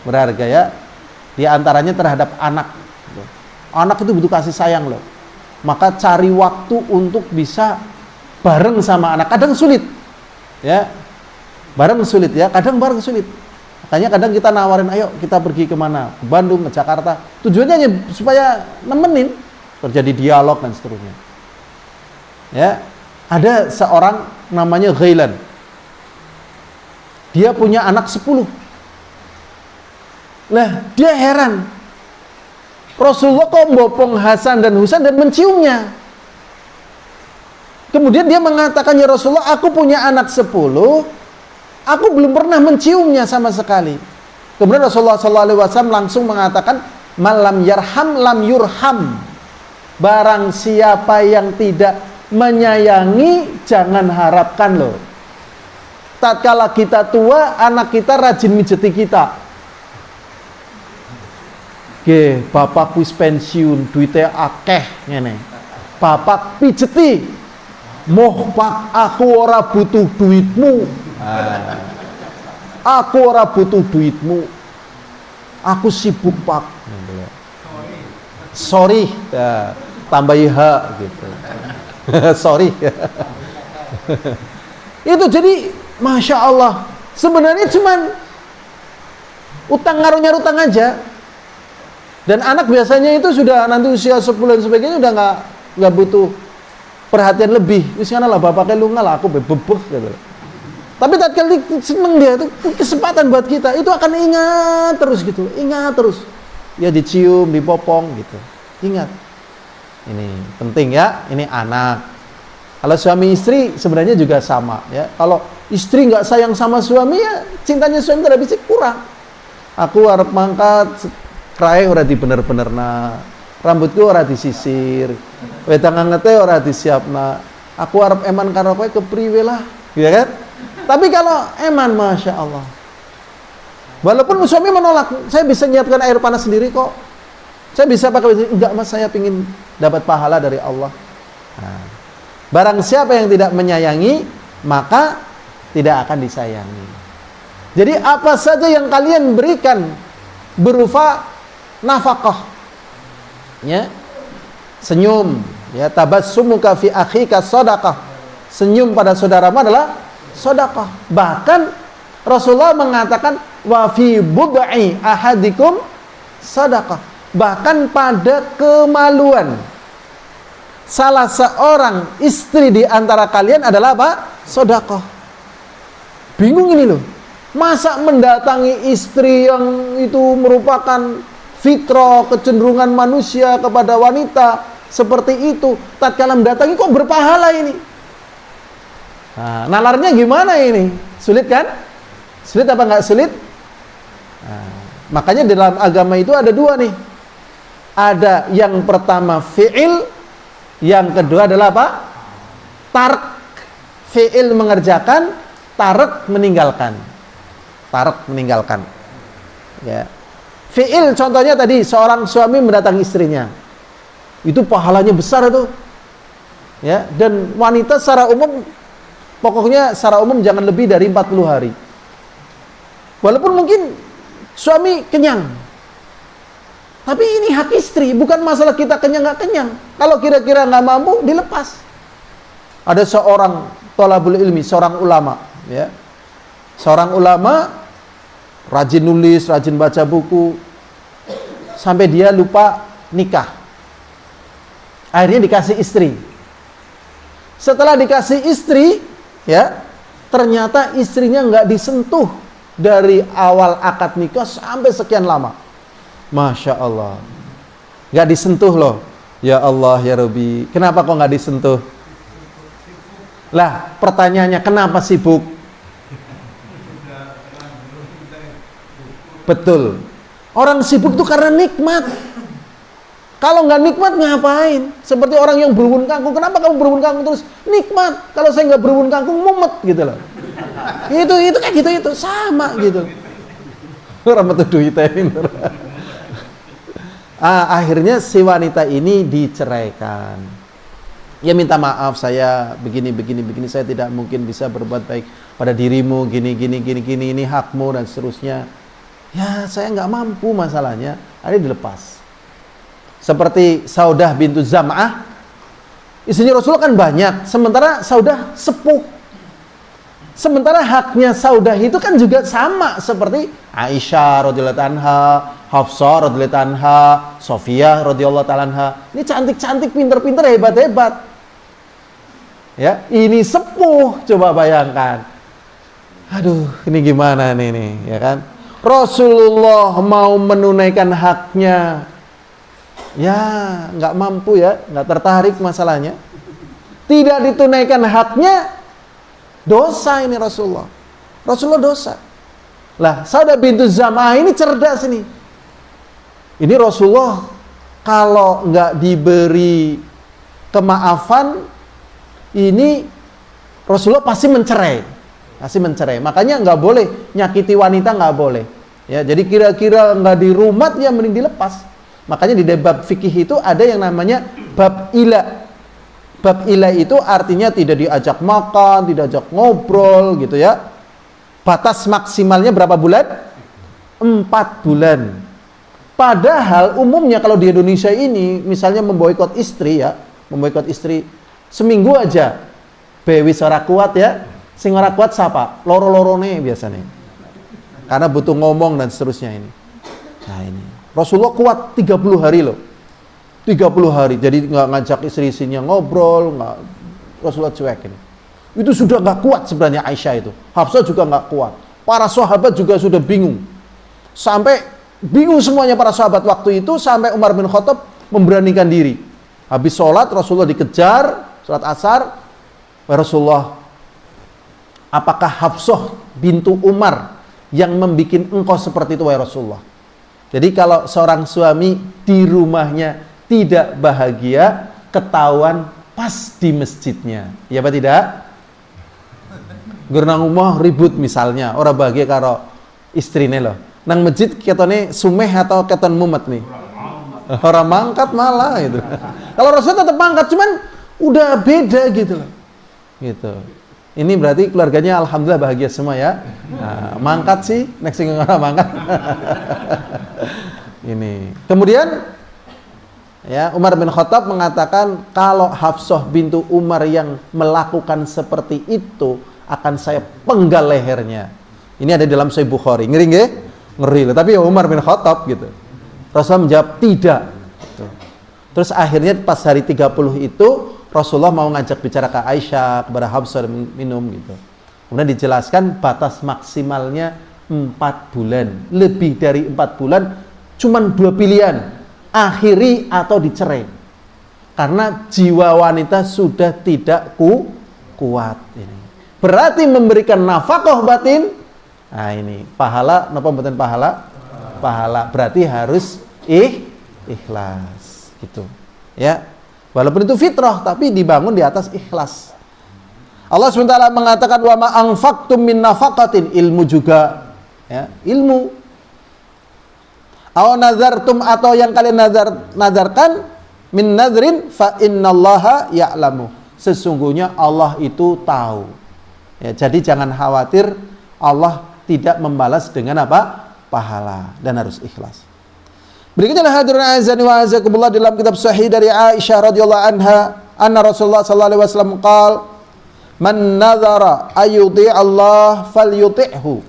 Berharga ya. Di antaranya terhadap anak. Anak itu butuh kasih sayang loh. Maka cari waktu untuk bisa bareng sama anak. Kadang sulit. Ya. Bareng sulit ya. Kadang bareng sulit. Makanya kadang kita nawarin, ayo kita pergi kemana? Ke Bandung, ke Jakarta. Tujuannya hanya supaya nemenin. Terjadi dialog dan seterusnya. Ya. Ada seorang namanya Ghailan. Dia punya anak 10. Lah, dia heran. Rasulullah kok membopong Hasan dan Husain dan menciumnya. Kemudian dia mengatakan, ya Rasulullah, aku punya anak 10, aku belum pernah menciumnya sama sekali. Kemudian Rasulullah SAW langsung mengatakan, malam yarham lam yurham. Barang siapa yang tidak menyayangi, jangan harapkan loh. Tatkala kita tua, anak kita rajin mijeti kita. Oke, bapak wis pensiun, duitnya akeh ngene. Bapak pijeti. Moh pak, aku ora butuh duitmu. Aku ora butuh duitmu. Aku sibuk pak. Sorry, ya, tambahi H gitu. Sorry. Itu jadi, Masya Allah, sebenarnya cuman utang ngaruh-nyaruh utang aja. Dan anak biasanya itu sudah nanti usia 10 dan sebagainya udah nggak butuh perhatian lebih. Wis kana lah bapaknya lunga lah, aku bebeh gitu. Tapi tatkala seneng dia itu kesempatan buat kita, itu akan ingat terus gitu, ingat terus. Ya dicium, dipopong gitu. Ingat. Ini penting ya, ini anak. Kalau suami istri sebenarnya juga sama ya. Kalau istri nggak sayang sama suami ya cintanya suami tidak bisa kurang. Aku harap mangkat krae ora dibener-benerna, rambutku ora disisir, wedang angete ora disiapna. Aku harap eman karo kowe kepriwe lah, ya kan? Tapi kalau eman, Masya Allah, walaupun suami menolak, saya bisa nyiapkan air panas sendiri kok. Saya bisa pakai, enggak mas, saya ingin dapat pahala dari Allah. Nah, barang siapa yang tidak menyayangi, maka tidak akan disayangi. Jadi apa saja yang kalian berikan berupa nafkah, ya, senyum, ya, tabassumuka fi akhika shadaqah. Senyum pada saudaramu adalah sedekah. Bahkan Rasulullah mengatakan wa fi bud'i ahadikum sedekah. Bahkan pada kemaluan salah seorang istri di antara kalian adalah apa? Sedekah. Bingung ini loh. Masa mendatangi istri yang itu merupakan fitrah, kecenderungan manusia kepada wanita seperti itu, tatkala mendatangi kok berpahala ini? Nah, nalarnya gimana ini? Sulit kan? Sulit apa nggak sulit? Nah, makanya dalam agama itu ada dua nih. Ada yang pertama fi'il, yang kedua adalah apa? Tark. Fi'il mengerjakan, tark meninggalkan. Tark meninggalkan. Ya. Fi'il contohnya tadi seorang suami mendatangi istrinya. Itu pahalanya besar itu. Ya, dan wanita secara umum, pokoknya secara umum jangan lebih dari 40 hari. Walaupun mungkin suami kenyang, tapi ini hak istri, bukan masalah kita kenyang nggak kenyang. Kalau kira-kira nggak mampu, dilepas. Ada seorang thalabul ilmi, seorang ulama, ya, seorang ulama rajin nulis, rajin baca buku, sampai dia lupa nikah. Akhirnya dikasih istri. Setelah dikasih istri, ya, ternyata istrinya nggak disentuh dari awal akad nikah sampai sekian lama. Masya Allah, nggak disentuh loh. Ya Allah ya Rabbi, kenapa kok nggak disentuh? Lah pertanyaannya, kenapa sibuk? Betul, orang sibuk itu karena nikmat. Kalau nggak nikmat ngapain? Seperti orang yang berubun kangkung. Kenapa kamu berubun kangkung terus? Nikmat. Kalau saya nggak berubun kangkung, mumet gitu loh. Itu kayak gitu, itu sama gitu. Orang betul duitnya pinter. Akhirnya si wanita ini diceraikan. Ya minta maaf, saya begini, saya tidak mungkin bisa berbuat baik pada dirimu, gini, ini hakmu dan seterusnya. Ya saya nggak mampu masalahnya. Akhirnya dilepas. Seperti Saudah bintu Zam'ah, istrinya Rasulullah kan banyak, sementara Saudah sepuh. Sementara haknya Saudah itu kan juga sama seperti Aisyah radhiyallahu anha, Hafsah radhiyallahu anha, Sofiyah radhiyallahu anha. Ini cantik-cantik, pinter-pinter, hebat-hebat. Ya, ini sepuh, coba bayangkan. Aduh, ini gimana nih, ya kan? Rasulullah mau menunaikan haknya, ya nggak mampu, ya nggak tertarik masalahnya. Tidak ditunaikan haknya, dosa ini Rasulullah dosa. Lah, Saudah bintu Zam'ah ini cerdas ini. Ini Rasulullah kalau nggak diberi kemaafan, ini Rasulullah pasti mencerai. Pasti mencerai. Makanya nggak boleh nyakiti wanita, nggak boleh. Ya, jadi kira-kira nggak dirumat ya mending dilepas. Makanya di bab fikih itu ada yang namanya bab ila. Bab ila itu artinya tidak diajak makan, tidak diajak ngobrol gitu ya. Batas maksimalnya berapa bulan? 4 bulan. Padahal umumnya kalau di Indonesia ini misalnya memboikot istri ya, memboikot istri seminggu aja. Bewis ora kuat ya, sing ora kuat siapa? Loro-lorone biasanya. Karena butuh ngomong dan seterusnya ini. Nah ini, Rasulullah kuat 30 hari loh. 30 hari, jadi nggak ngajak istri-istrinya ngobrol, nggak, Rasulullah cuekin. Itu sudah nggak kuat sebenarnya Aisyah itu. Hafsah juga nggak kuat. Para sahabat juga sudah bingung. Sampai bingung semuanya para sahabat waktu itu, sampai Umar bin Khattab memberanikan diri. Habis sholat, Rasulullah dikejar, sholat asar. Rasulullah, apakah Hafsah bintu Umar yang membuat engkau seperti itu, wahai Rasulullah? Jadi kalau seorang suami di rumahnya tidak bahagia, ketahuan pas di masjidnya. Ya apa tidak? Gernang rumah ribut misalnya, orang bahagia karo istrine loh. Nang masjid ketone sumeh atau keton mumet nih? Orang mangkat malah gitu. Kalau Rasul tetap mangkat, cuman udah beda gitu loh. Gitu. Ini berarti keluarganya alhamdulillah bahagia semua ya. Nah, mangkat sih, next thing orang mangkat. Ini. Kemudian ya, Umar bin Khattab mengatakan kalau Hafsah bintu Umar yang melakukan seperti itu akan saya penggal lehernya. Ini ada dalam Sahih Bukhari. Ngeri nggih? Ngeri loh. Tapi ya Umar bin Khattab gitu. Rasulullah menjawab tidak. Gitu. Terus akhirnya pas hari 30 itu Rasulullah mau ngajak bicara ke Aisyah, kepada Hafsah minum gitu. Kemudian dijelaskan batas maksimalnya 4 bulan. Lebih dari 4 bulan cuman 2 pilihan. Akhiri atau dicerai. Karena jiwa wanita sudah tidak kuat ini. Berarti memberikan nafkah batin. Nah ini pahala, napa mboten pahala? Pahala. Berarti harus ikhlas gitu. Ya. Walaupun itu fitrah tapi dibangun di atas ikhlas. Allah SWT mengatakan wa ma anfaqtum min nafaqatin, ilmu juga ya, ilmu. Aw nazartum, atau yang kalian nadarkan min nadrin fa innallaha ya'lamu. Sesungguhnya Allah itu tahu. Ya, jadi jangan khawatir Allah tidak membalas dengan apa? Pahala, dan harus ikhlas. Berikutnya hadirin azani wa azakumullah, dalam kitab sahih dari Aisyah radhiyallahu anha, anna Rasulullah sallallahu alaihi wasallam qaal, man nadhara ayyuti Allah falyuti'hu.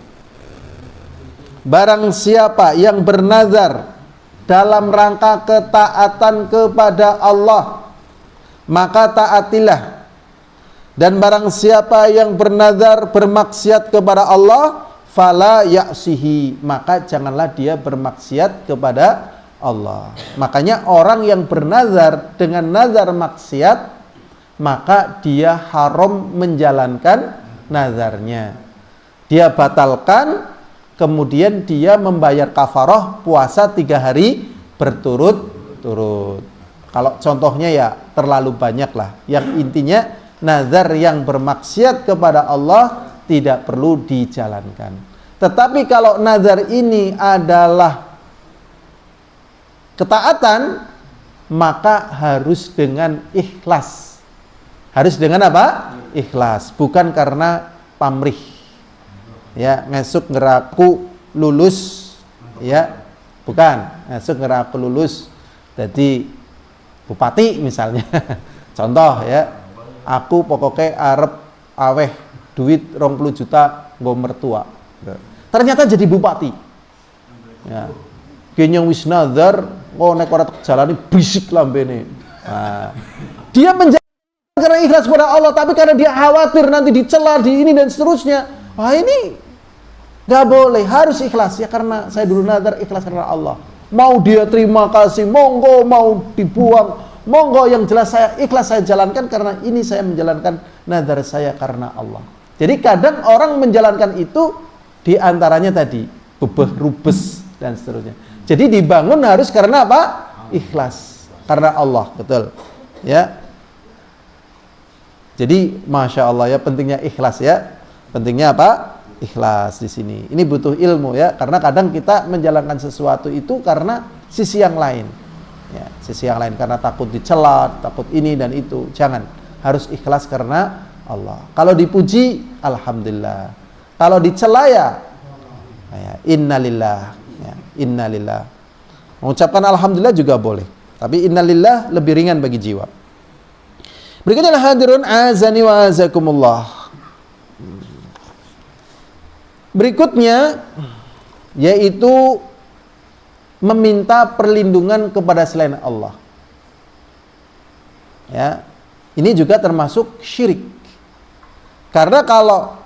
Barang siapa yang bernazar dalam rangka ketaatan kepada Allah, maka taatilah. Dan barang siapa yang bernazar bermaksiat kepada Allah, fala ya'sihi, maka janganlah dia bermaksiat kepada Allah. Makanya orang yang bernazar dengan nazar maksiat, maka dia haram menjalankan nazarnya. Dia batalkan, kemudian dia membayar kafarah puasa 3 hari berturut-turut. Kalau contohnya ya terlalu banyak lah. Yang intinya nazar yang bermaksiat kepada Allah tidak perlu dijalankan. Tetapi kalau nazar ini adalah ketaatan, maka harus dengan ikhlas. Harus dengan apa? Ikhlas, bukan karena pamrih. Ya, ngesuk ngeraku lulus, ya, bukan ngesuk ngeraku lulus jadi bupati misalnya. Contoh ya, aku pokoknya arep aweh duit 20 juta nggo mertua. Ternyata jadi bupati. Ya. Kenyang wis nazar, nek ora jalani bisik lambene. Nah, dia menjalankan karena ikhlas kepada Allah, tapi karena dia khawatir nanti dicela di ini dan seterusnya. Wah, ini nggak boleh, harus ikhlas ya, karena saya dulu nazar ikhlas karena Allah. Mau dia terima kasih, monggo, mau dibuang, monggo, yang jelas saya ikhlas, saya jalankan karena ini saya menjalankan nazar saya karena Allah. Jadi kadang orang menjalankan itu Di antaranya tadi bebeh, rubes dan seterusnya. Jadi dibangun harus karena apa? Ikhlas. Karena Allah, betul. Ya. Jadi masya Allah ya, pentingnya ikhlas ya. Pentingnya apa? Ikhlas di sini. Ini butuh ilmu ya, karena kadang kita menjalankan sesuatu itu karena sisi yang lain. Ya, sisi yang lain karena takut dicela, takut ini dan itu. Jangan. Harus ikhlas karena Allah. Kalau dipuji, alhamdulillah. Kalau dicela ya innalillah. Ya, innalillah. Mengucapkan alhamdulillah juga boleh. Tapi innalillah lebih ringan bagi jiwa. Berikutnya hadirun azani wa azakumullah. Berikutnya yaitu meminta perlindungan kepada selain Allah. Ya. Ini juga termasuk syirik. Karena kalau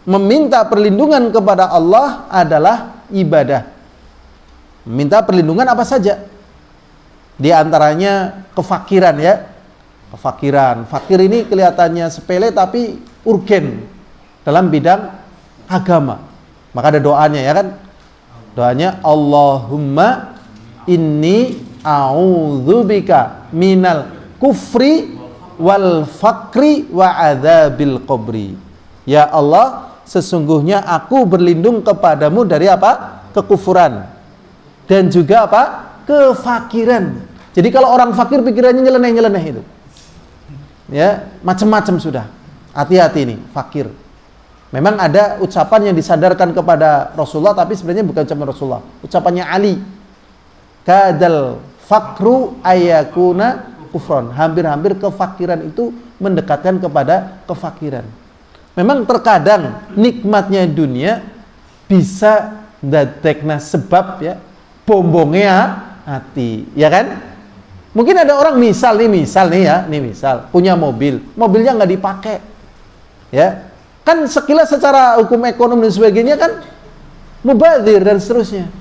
meminta perlindungan kepada Allah adalah ibadah. Meminta perlindungan apa saja? Di antaranya kefakiran ya. Kefakiran. Fakir ini kelihatannya sepele tapi urgen dalam bidang agama. Maka ada doanya ya kan? Doanya Allahumma inni a'udzubika minal kufri wal fakri wa adzabil qabri. Ya Allah, sesungguhnya aku berlindung kepadamu dari apa? Kekufuran. Dan juga apa? Kefakiran. Jadi kalau orang fakir pikirannya nyeleneh-nyeleneh itu. Ya, macam-macam sudah. Hati-hati nih, fakir. Memang ada ucapan yang disandarkan kepada Rasulullah, tapi sebenarnya bukan ucapan Rasulullah. Ucapannya Ali. Kadal fakru ayakuna kufron. Hampir-hampir kefakiran itu mendekatkan kepada kefakiran. Memang terkadang nikmatnya dunia bisa ndadekna sebab ya bombongnya hati, ya kan? Mungkin ada orang misal nih punya mobilnya nggak dipakai, ya kan sekilas secara hukum ekonomi dan sebagainya kan mubazir dan seterusnya.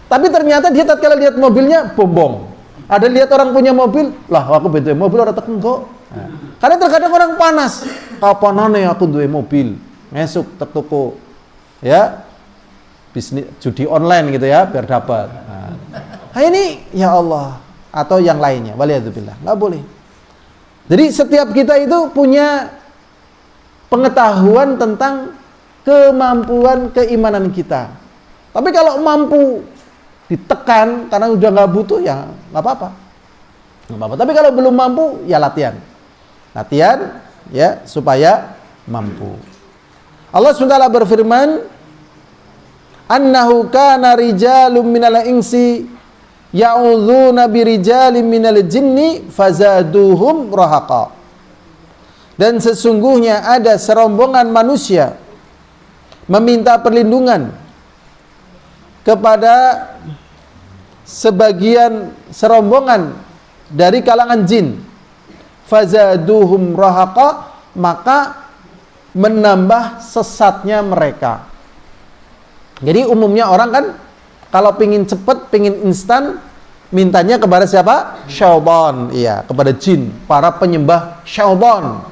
Tapi ternyata dia tatkala lihat mobilnya bombong. Ada lihat orang punya mobil, lah aku bentuk mobil orang teken kok. Nah, karena terkadang orang panas, kapanane aku duwe mobil, ngesuk tek toko, ya bisnis judi online gitu ya biar dapat. Nah ini ya Allah. Atau yang lainnya, waliyadzubillah, nggak boleh. Jadi setiap kita itu punya pengetahuan tentang kemampuan keimanan kita. Tapi kalau mampu ditekan karena udah nggak butuh ya nggak apa-apa. Tapi kalau belum mampu ya latihan ya supaya mampu. Allah SWT berfirman, annahu kana rijalun minal insi ya'udzuna birijalin minal jinni fazaduhum rahaqa. Dan sesungguhnya ada serombongan manusia meminta perlindungan kepada sebagian serombongan dari kalangan jin, fazaduhum rahaqa, maka menambah sesatnya mereka. Jadi umumnya orang kan kalau pingin cepet, pingin instan, mintanya kepada siapa? Syaitan, iya, kepada jin, para penyembah syaitan.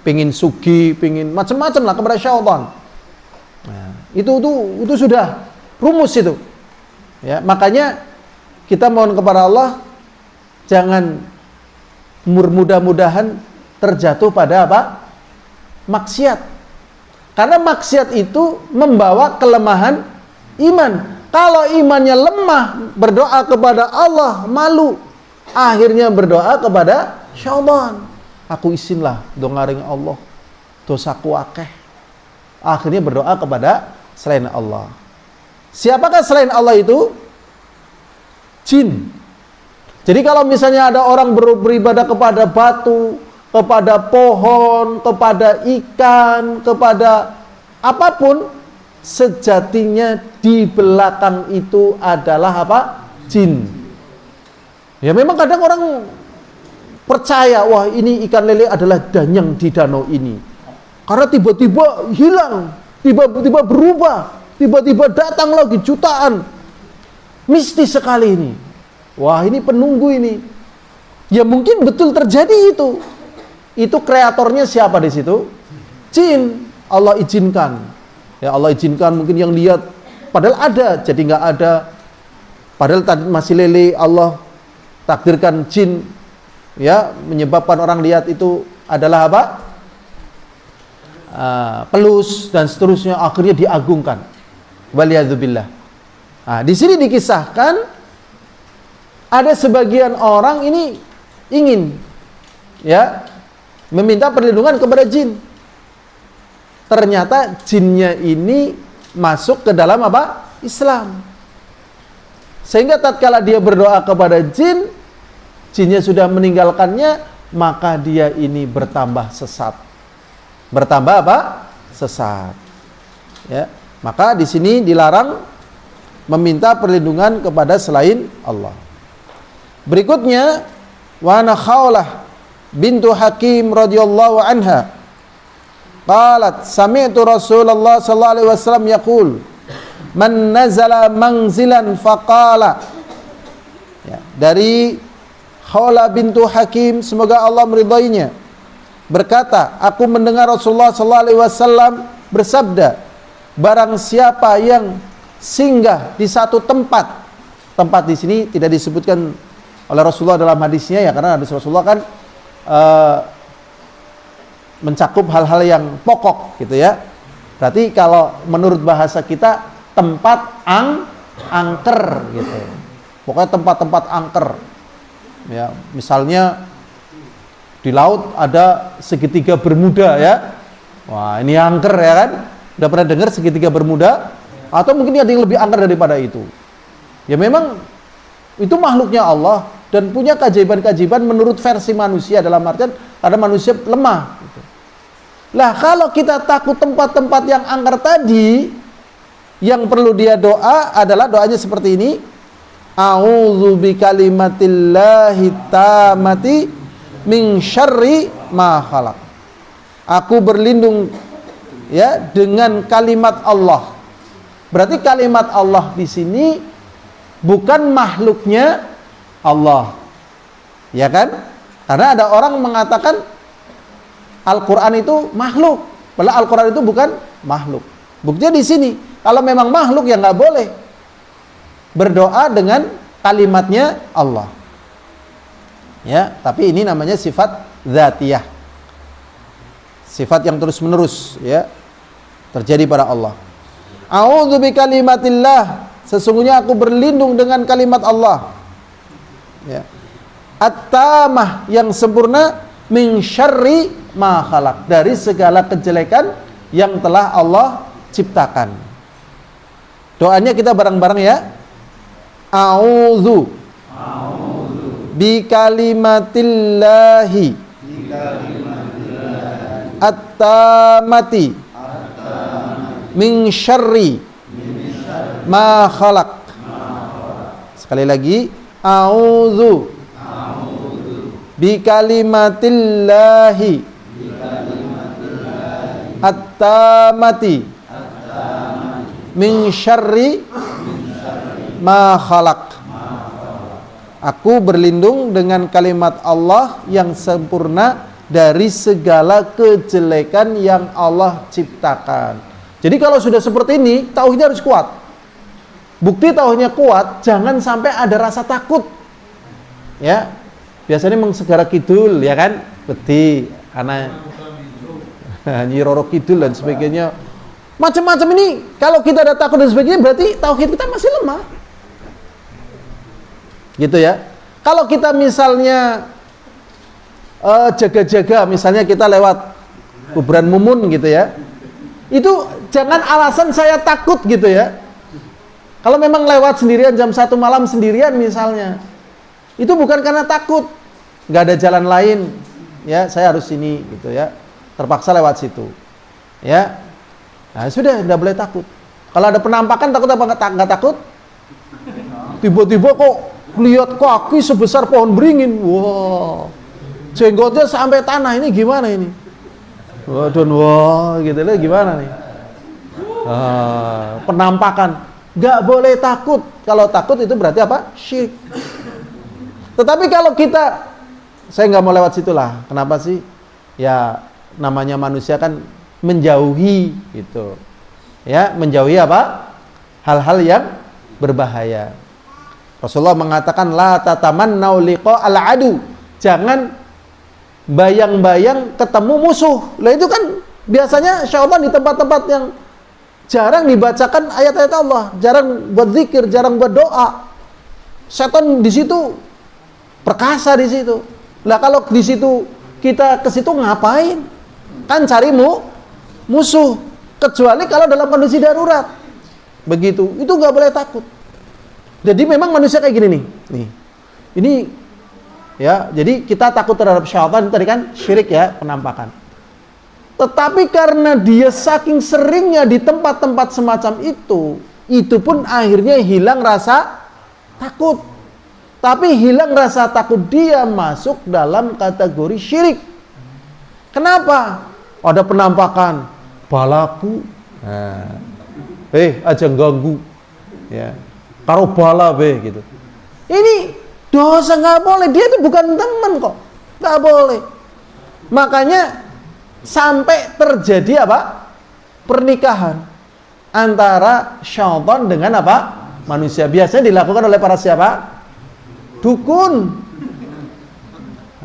Pingin sugi, pingin macam-macam lah kepada syaitan. Nah, itu sudah rumus itu. Ya, makanya kita mohon kepada Allah jangan mudah-mudahan terjatuh pada apa? Maksiat. Karena maksiat itu membawa kelemahan iman. Kalau imannya lemah, berdoa kepada Allah malu, akhirnya berdoa kepada syaitan. Aku isinlah dongaring Allah, dosaku akeh. Akhirnya berdoa kepada selain Allah. Siapakah selain Allah itu? Jin. Jadi kalau misalnya ada orang beribadah kepada batu, kepada pohon, kepada ikan, kepada apapun, sejatinya di belakang itu adalah apa? Jin. Ya memang kadang orang percaya, wah ini ikan lele adalah danyang di danau ini. Karena tiba-tiba hilang, tiba-tiba berubah, tiba-tiba datang lagi jutaan. Mistis sekali ini. Wah ini penunggu ini. Ya mungkin betul terjadi itu. Itu kreatornya siapa di situ? Jin. Allah izinkan. Ya Allah izinkan mungkin yang lihat, padahal ada, jadi nggak ada. Padahal tadi masih lele, Allah takdirkan jin ya menyebabkan orang lihat itu adalah apa? Pelus dan seterusnya, akhirnya diagungkan. Waliyadzubillah. Nah, di sini dikisahkan ada sebagian orang ini ingin ya meminta perlindungan kepada jin. Ternyata jinnya ini masuk ke dalam apa? Islam. Sehingga tatkala dia berdoa kepada jin, jinnya sudah meninggalkannya, maka dia ini bertambah sesat. Bertambah apa? Sesat. Ya, maka di sini dilarang meminta perlindungan kepada selain Allah. Berikutnya, wa ana Khawlah bintu Hakim radhiyallahu anha qalat sami'tu Rasulullah sallallahu alaihi wasallam yaqul man nazala manzilan faqala. Ya, dari Khawlah bintu Hakim, semoga Allah meridainya, berkata, aku mendengar Rasulullah sallallahu alaihi wasallam bersabda, barang siapa yang singgah di satu tempat. Tempat di sini tidak disebutkan oleh Rasulullah dalam hadisnya ya, karena hadis Rasulullah kan mencakup hal-hal yang pokok gitu ya. Berarti kalau menurut bahasa kita tempat angker gitu. Pokoknya tempat-tempat angker. Ya, misalnya di laut ada segitiga Bermuda ya. Wah, ini angker ya kan? Udah pernah dengar segitiga Bermuda? Atau mungkin ada yang lebih angker daripada itu. Ya memang itu makhluknya Allah dan punya keajaiban-keajaiban menurut versi manusia, dalam artian karena manusia lemah gitu. Lah kalau kita takut tempat-tempat yang angker tadi, yang perlu dia doa adalah doanya seperti ini. A'udzu bikalimatillahi tammati min syarri ma khalaq. Aku berlindung ya dengan kalimat Allah. Berarti kalimat Allah di sini bukan makhluknya Allah. Ya kan? Karena ada orang mengatakan Al-Qur'an itu makhluk. Padahal Al-Qur'an itu bukan makhluk. Buktinya di sini, kalau memang makhluk ya nggak boleh berdoa dengan kalimatnya Allah. Ya, tapi ini namanya sifat dzatiyah. Sifat yang terus-menerus ya terjadi pada Allah. A'udzu bikalimatillah, sesungguhnya aku berlindung dengan kalimat Allah. Ya. At-tamah, yang sempurna, min syarri ma khalaq, dari segala kejelekan yang telah Allah ciptakan. Doanya kita bareng-bareng ya. A'udzu bikalimatillahi at-tamati min syarri ma khalaq. Sekali lagi, a'udzu bikalimatillahi at-tamati min syarri ma khalaq. Aku berlindung dengan kalimat Allah yang sempurna dari segala kejelekan yang Allah ciptakan. Jadi kalau sudah seperti ini, tauhidnya harus kuat. Bukti tauhidnya kuat, jangan sampai ada rasa takut. Ya, biasanya mengsegara kidul, ya kan? Beti, anak Nyi Roro Kidul dan sebagainya. Macam-macam ini, kalau kita ada takut dan sebagainya, berarti tauhid kita masih lemah. Gitu ya. Kalau kita misalnya jaga-jaga, misalnya kita lewat kuburan Mumun gitu ya, itu jangan alasan saya takut gitu ya. Kalau memang lewat sendirian jam 1 malam sendirian misalnya, itu bukan karena takut, nggak ada jalan lain ya, saya harus sini gitu ya, terpaksa lewat situ ya. Nah sudah, nggak boleh takut. Kalau ada penampakan takut apa nggak takut? Tiba-tiba kok lihat kaki sebesar pohon beringin, wow, jenggotnya sampai tanah, ini gimana ini? Waduh, wah, gitu lah, gimana nih? Penampakan, nggak boleh takut. Kalau takut itu berarti apa? Syirik. Tetapi kalau kita, saya nggak mau lewat situ lah. Kenapa sih? Ya namanya manusia kan menjauhi gitu. ya, menjauhi apa? Hal-hal yang berbahaya. Rasulullah mengatakan la tatamannau liqa'al adu. Jangan bayang-bayang ketemu musuh. Lah itu kan biasanya syaitan di tempat-tempat yang jarang dibacakan ayat-ayat Allah, jarang buat zikir, jarang buat doa. Setan di situ perkasa di situ. Lah kalau di situ kita ke situ ngapain? Kan cari musuh. Kecuali kalau dalam kondisi darurat. Begitu. Itu nggak boleh takut. Jadi memang manusia kayak gini nih. Ini ya, jadi kita takut terhadap syaitan tadi kan syirik ya, penampakan. Tetapi karena dia saking seringnya di tempat-tempat semacam itu pun akhirnya hilang rasa takut. Tapi hilang rasa takut dia masuk dalam kategori syirik. Kenapa? Ada penampakan balaku. Aja ganggu. Ya. Karo bala be gitu. Ini dosa, nggak boleh. Dia itu bukan teman kok. Nggak boleh. Makanya sampai terjadi apa? Pernikahan antara syaitan dengan apa? Manusia. Biasanya dilakukan oleh para siapa? Dukun.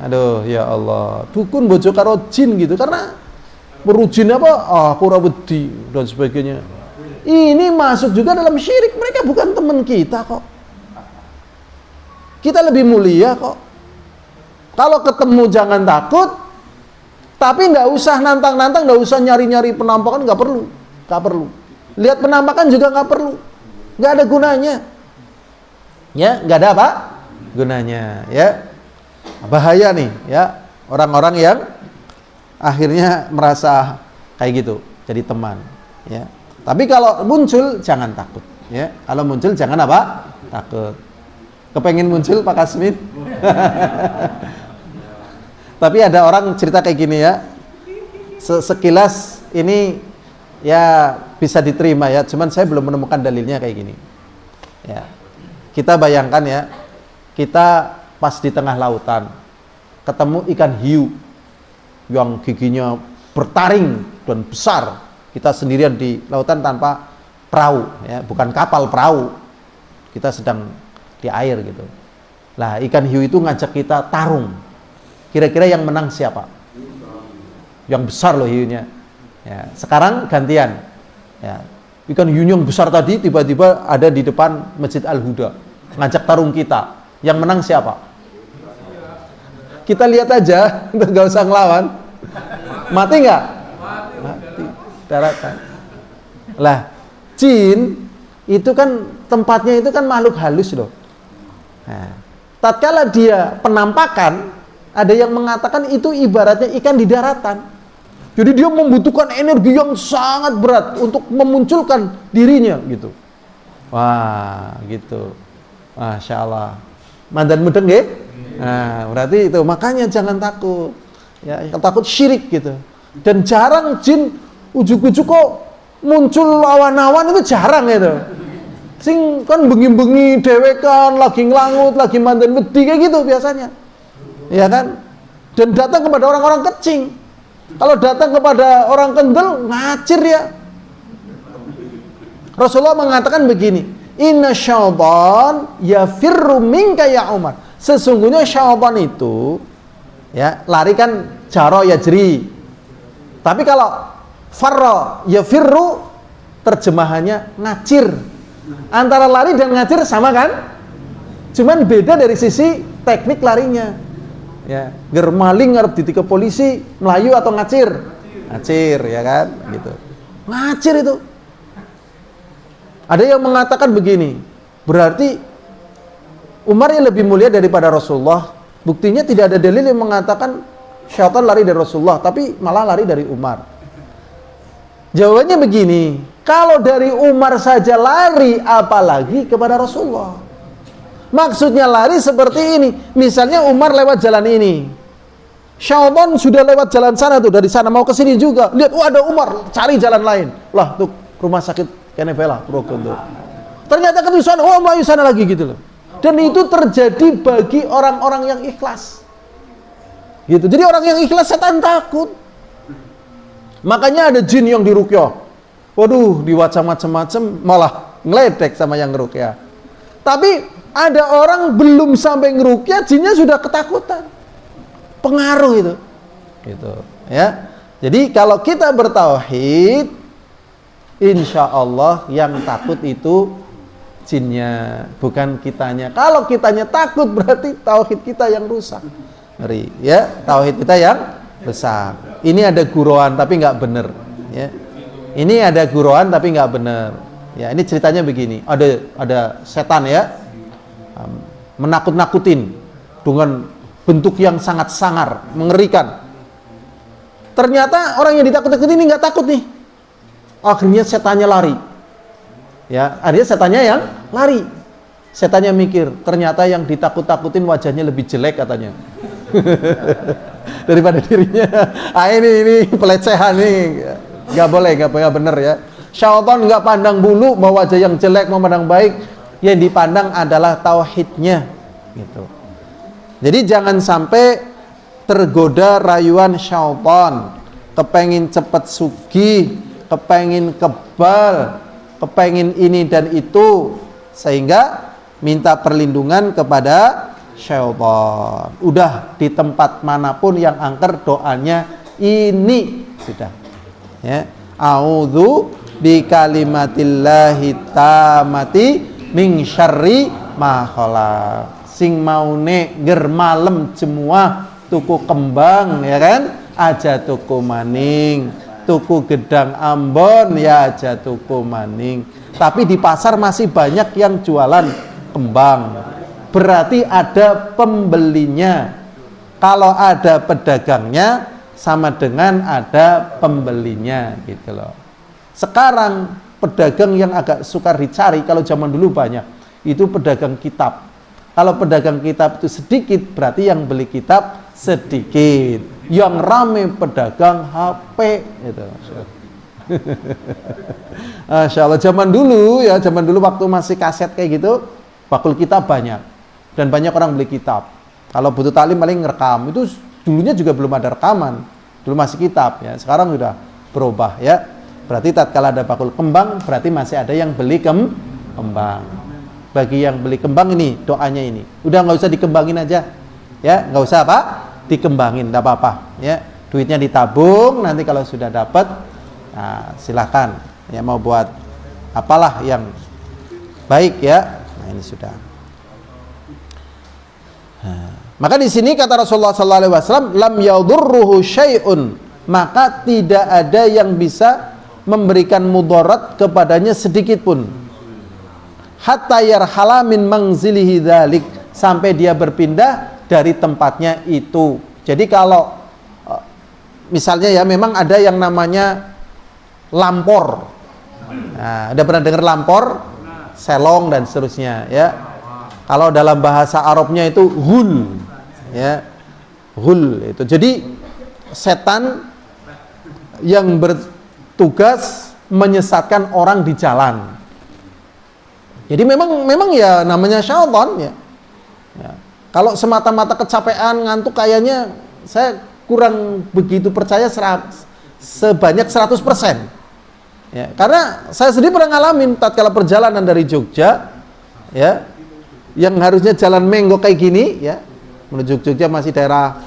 Aduh, ya Allah. Dukun bojo karo jin gitu. Karena berujin apa? Aku ora wedi dan sebagainya. Ini masuk juga dalam syirik. Mereka bukan teman kita kok. Kita lebih mulia kok. Kalau ketemu jangan takut. Tapi nggak usah nantang-nantang, nggak usah nyari-nyari penampakan, nggak perlu. Lihat penampakan juga nggak perlu. Nggak ada gunanya. Ya, nggak ada apa? Gunanya. Ya, bahaya nih. Ya, orang-orang yang akhirnya merasa kayak gitu, jadi teman. Ya. Tapi kalau muncul jangan takut, ya. Kalau muncul jangan apa? Takut. Kepengen muncul Pak Kasmin? Tapi ada orang cerita kayak gini ya. Sekilas ini ya bisa diterima ya, cuman saya belum menemukan dalilnya kayak gini. Ya. Kita bayangkan ya, kita pas di tengah lautan ketemu ikan hiu yang giginya bertaring dan besar. Kita sendirian di lautan tanpa perahu, ya, bukan kapal, perahu. Kita sedang di air gitu. Lah, ikan hiu itu ngajak kita tarung. Kira-kira yang menang siapa? Yang besar loh hiunya. Ya, sekarang gantian. Ya, ikan hiu yang besar tadi tiba-tiba ada di depan Masjid Al-Huda, ngajak tarung kita. Yang menang siapa? Kita lihat aja, nggak usah ngelawan. Mati nggak? Mati. Daratan. Lah, jin itu kan tempatnya itu kan makhluk halus loh. Nah, tatkala dia penampakan, ada yang mengatakan itu ibaratnya ikan di daratan. Jadi dia membutuhkan energi yang sangat berat untuk memunculkan dirinya gitu. Wah, gitu. Masya Allah. Mandan mudeng ya? Nah, berarti itu makanya jangan takut. Ya, takut syirik gitu. Dan jarang jin ujuk-ujuk kok muncul awan-awan, itu jarang itu. Sing kan bengi-bengi dewekan, lagi ngelangut, lagi mandan wedi kayak gitu biasanya. Ya kan? Dan datang kepada orang-orang kecing. Kalau datang kepada orang kendel, ngacir ya. Rasulullah mengatakan begini, inna syaitan yafirru minka ya Umar. Sesungguhnya syaitan itu ya lari kan jaro ya jeri. Tapi kalau farra yafirru terjemahannya ngacir. Antara lari dan ngacir sama kan? Cuman beda dari sisi teknik larinya. Ya, germaling ngarep ditika polisi, melayu atau ngacir? Ngacir ya kan? Gitu. Ngacir itu. Ada yang mengatakan begini, berarti Umar yang lebih mulia daripada Rasulullah. Buktinya tidak ada dalil yang mengatakan syaitan lari dari Rasulullah, tapi malah lari dari Umar. Jawabannya begini, kalau dari Umar saja lari, apalagi kepada Rasulullah. Maksudnya lari seperti ini, misalnya Umar lewat jalan ini, syaitan sudah lewat jalan sana tuh, dari sana mau ke sini juga, lihat, ada Umar, cari jalan lain. Lah, tuh rumah sakit Kenevela, Progondo. Ternyata ke sana, mau sana lagi gitu loh. Dan itu terjadi bagi orang-orang yang ikhlas. Gitu. Jadi orang yang ikhlas setan takut. Makanya ada jin yang diruqyah. waduh, diwaca macam-macam, malah ngeledek sama yang ngeruqyah. Tapi ada orang belum sampai ngeruqyah, jinnya sudah ketakutan. Pengaruh itu. Gitu, ya. Jadi kalau kita bertauhid, insya Allah yang takut itu jinnya, bukan kitanya. Kalau kitanya takut, berarti tauhid kita yang rusak. Ngeri, ya, tauhid kita yang rusak. Ini ada guruan tapi nggak bener, ya. Ini ada guruan tapi nggak bener. Ya, ini ceritanya begini. Ada setan, ya, menakut-nakutin dengan bentuk yang sangat sangar, mengerikan. Ternyata orang yang ditakut-takutin ini nggak takut nih. Akhirnya setannya lari. Ya, akhirnya setannya yang lari. Setannya mikir, ternyata yang ditakut-takutin wajahnya lebih jelek katanya. Daripada dirinya. Ah, ini pelecehan nih. Nggak boleh, nggak bener, ya. Syaitan nggak pandang bulu mau wajah yang jelek, mau pandang baik. Yang dipandang adalah tauhidnya, gitu. Jadi jangan sampai tergoda rayuan syaitan, kepengin cepet sugih, kepengin kebal, kepengin ini dan itu, sehingga minta perlindungan kepada syaitan. Udah di tempat manapun yang angker doanya ini sudah, ya. A'udzu bi kalimatillahi tamati min syarri ma khalaq. Sing maune ger malem semua tuku kembang, ya kan, aja tuku maning, tuku gedang Ambon, ya aja tuku maning. Tapi di pasar masih banyak yang jualan kembang, berarti ada pembelinya. Kalau ada pedagangnya sama dengan ada pembelinya, gitu loh. Sekarang pedagang yang agak sukar dicari, kalau zaman dulu banyak, itu pedagang kitab. Kalau pedagang kitab itu sedikit, berarti yang beli kitab sedikit. Yang rame pedagang HP, gitu. Masya Allah. Zaman dulu, ya, zaman dulu waktu masih kaset kayak gitu, bakul kitab banyak, dan banyak orang beli kitab. Kalau butuh talim paling ngerekam. Itu dulunya juga belum ada rekaman, dulu masih kitab, ya. Sekarang sudah berubah, ya. Berarti tatkala ada bakul kembang, berarti masih ada yang beli kembang. Bagi yang beli kembang ini, doanya ini. Udah nggak usah dikembangin aja, ya, nggak usah apa, dikembangin, nggak apa-apa, ya. Duitnya ditabung, nanti kalau sudah dapat, nah, silahkan, ya, mau buat apalah yang baik, ya. Nah, ini sudah. Nah, maka di sini kata Rasulullah SAW, lam yadurruhu syai'un, maka tidak ada yang bisa memberikan mudarat kepadanya sedikit pun. Hatta yarhala min manzilihi dzalik, sampai dia berpindah dari tempatnya itu. Jadi kalau misalnya, ya, memang ada yang namanya lampor. Nah, ada pernah dengar lampor, selong dan seterusnya, ya. Kalau dalam bahasa Arabnya itu hul, ya, hul itu. Jadi setan yang bertugas menyesatkan orang di jalan. Jadi memang ya namanya syaitan, ya. Ya. Kalau semata-mata kecapean, ngantuk, kayaknya saya kurang begitu percaya sebanyak 100%. Ya, karena saya sendiri pernah ngalamin tatkala perjalanan dari Jogja, ya, yang harusnya jalan menggok kayak gini, ya, menuju Jogja masih daerah,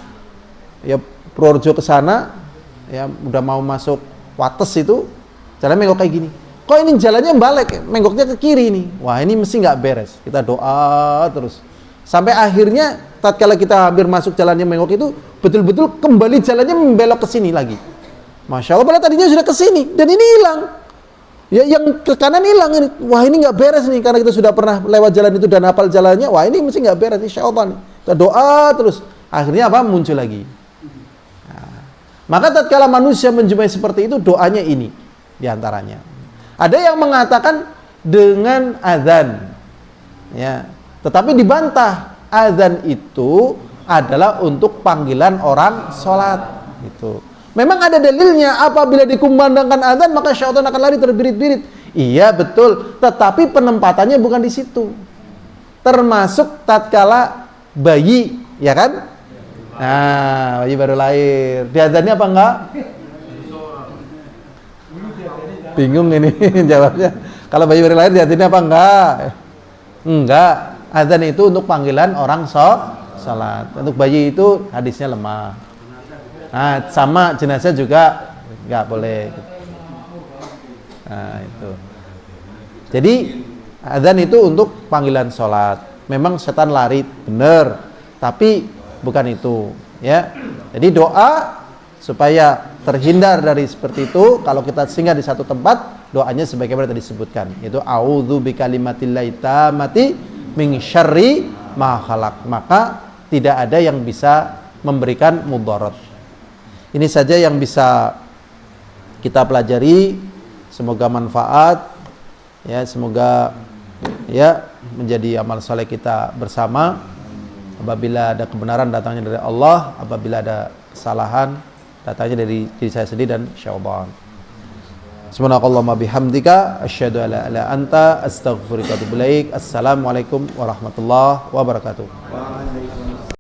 ya, Purworejo ke sana, ya, udah mau masuk Wates itu, jalan menggok kayak gini. Kok ini jalannya balik, menggoknya ke kiri nih. Wah, ini mesti nggak beres. Kita doa terus. Sampai akhirnya tatkala kita hampir masuk jalannya menggok itu, betul-betul kembali jalannya membelok ke sini lagi. Masya Allah, padahal tadinya sudah ke sini dan ini hilang. Ya, yang ke kanan hilang ini. Wah, ini nggak beres nih, karena kita sudah pernah lewat jalan itu dan hafal jalannya. Wah, ini mesti nggak beres, insya Allah nih. Kita doa terus. Akhirnya apa? Muncul lagi. Nah, maka tatkala manusia menjumpai seperti itu, doanya ini diantaranya. Ada yang mengatakan dengan azan, ya, tetapi dibantah. Azan itu adalah untuk panggilan orang sholat. Itu memang ada dalilnya, apabila dikumandangkan azan maka syaitan akan lari terbirit-birit. Iya betul, tetapi penempatannya bukan di situ. Termasuk tatkala bayi, ya kan? Nah, bayi baru lahir, diazannya apa enggak? Bingung ini jawabnya. Kalau bayi baru lahir diadzannya apa enggak? Enggak. Adzan itu untuk panggilan orang salat. Untuk bayi itu hadisnya lemah. Nah, sama jenazah juga enggak boleh. Nah, itu. Jadi adzan itu untuk panggilan salat. Memang setan lari, benar. Tapi bukan itu, ya. Jadi doa supaya terhindar dari seperti itu, kalau kita singgah di satu tempat, doanya sebagaimana tadi disebutkan, yaitu a'udzu bikalimatillahi tammati min syarri ma khalaq. Maka tidak ada yang bisa memberikan mudarat. Ini saja yang bisa kita pelajari. Semoga manfaat, ya, semoga ya menjadi amal saleh kita bersama. Apabila ada kebenaran datangnya dari Allah, apabila ada kesalahan datangnya dari diri saya sendiri dan syaitan. Subhanakallahumma bihamdika asyhadu an la ilaha illa anta astaghfiruka wa atubu ilaik. Assalamualaikum warahmatullahi wabarakatuh.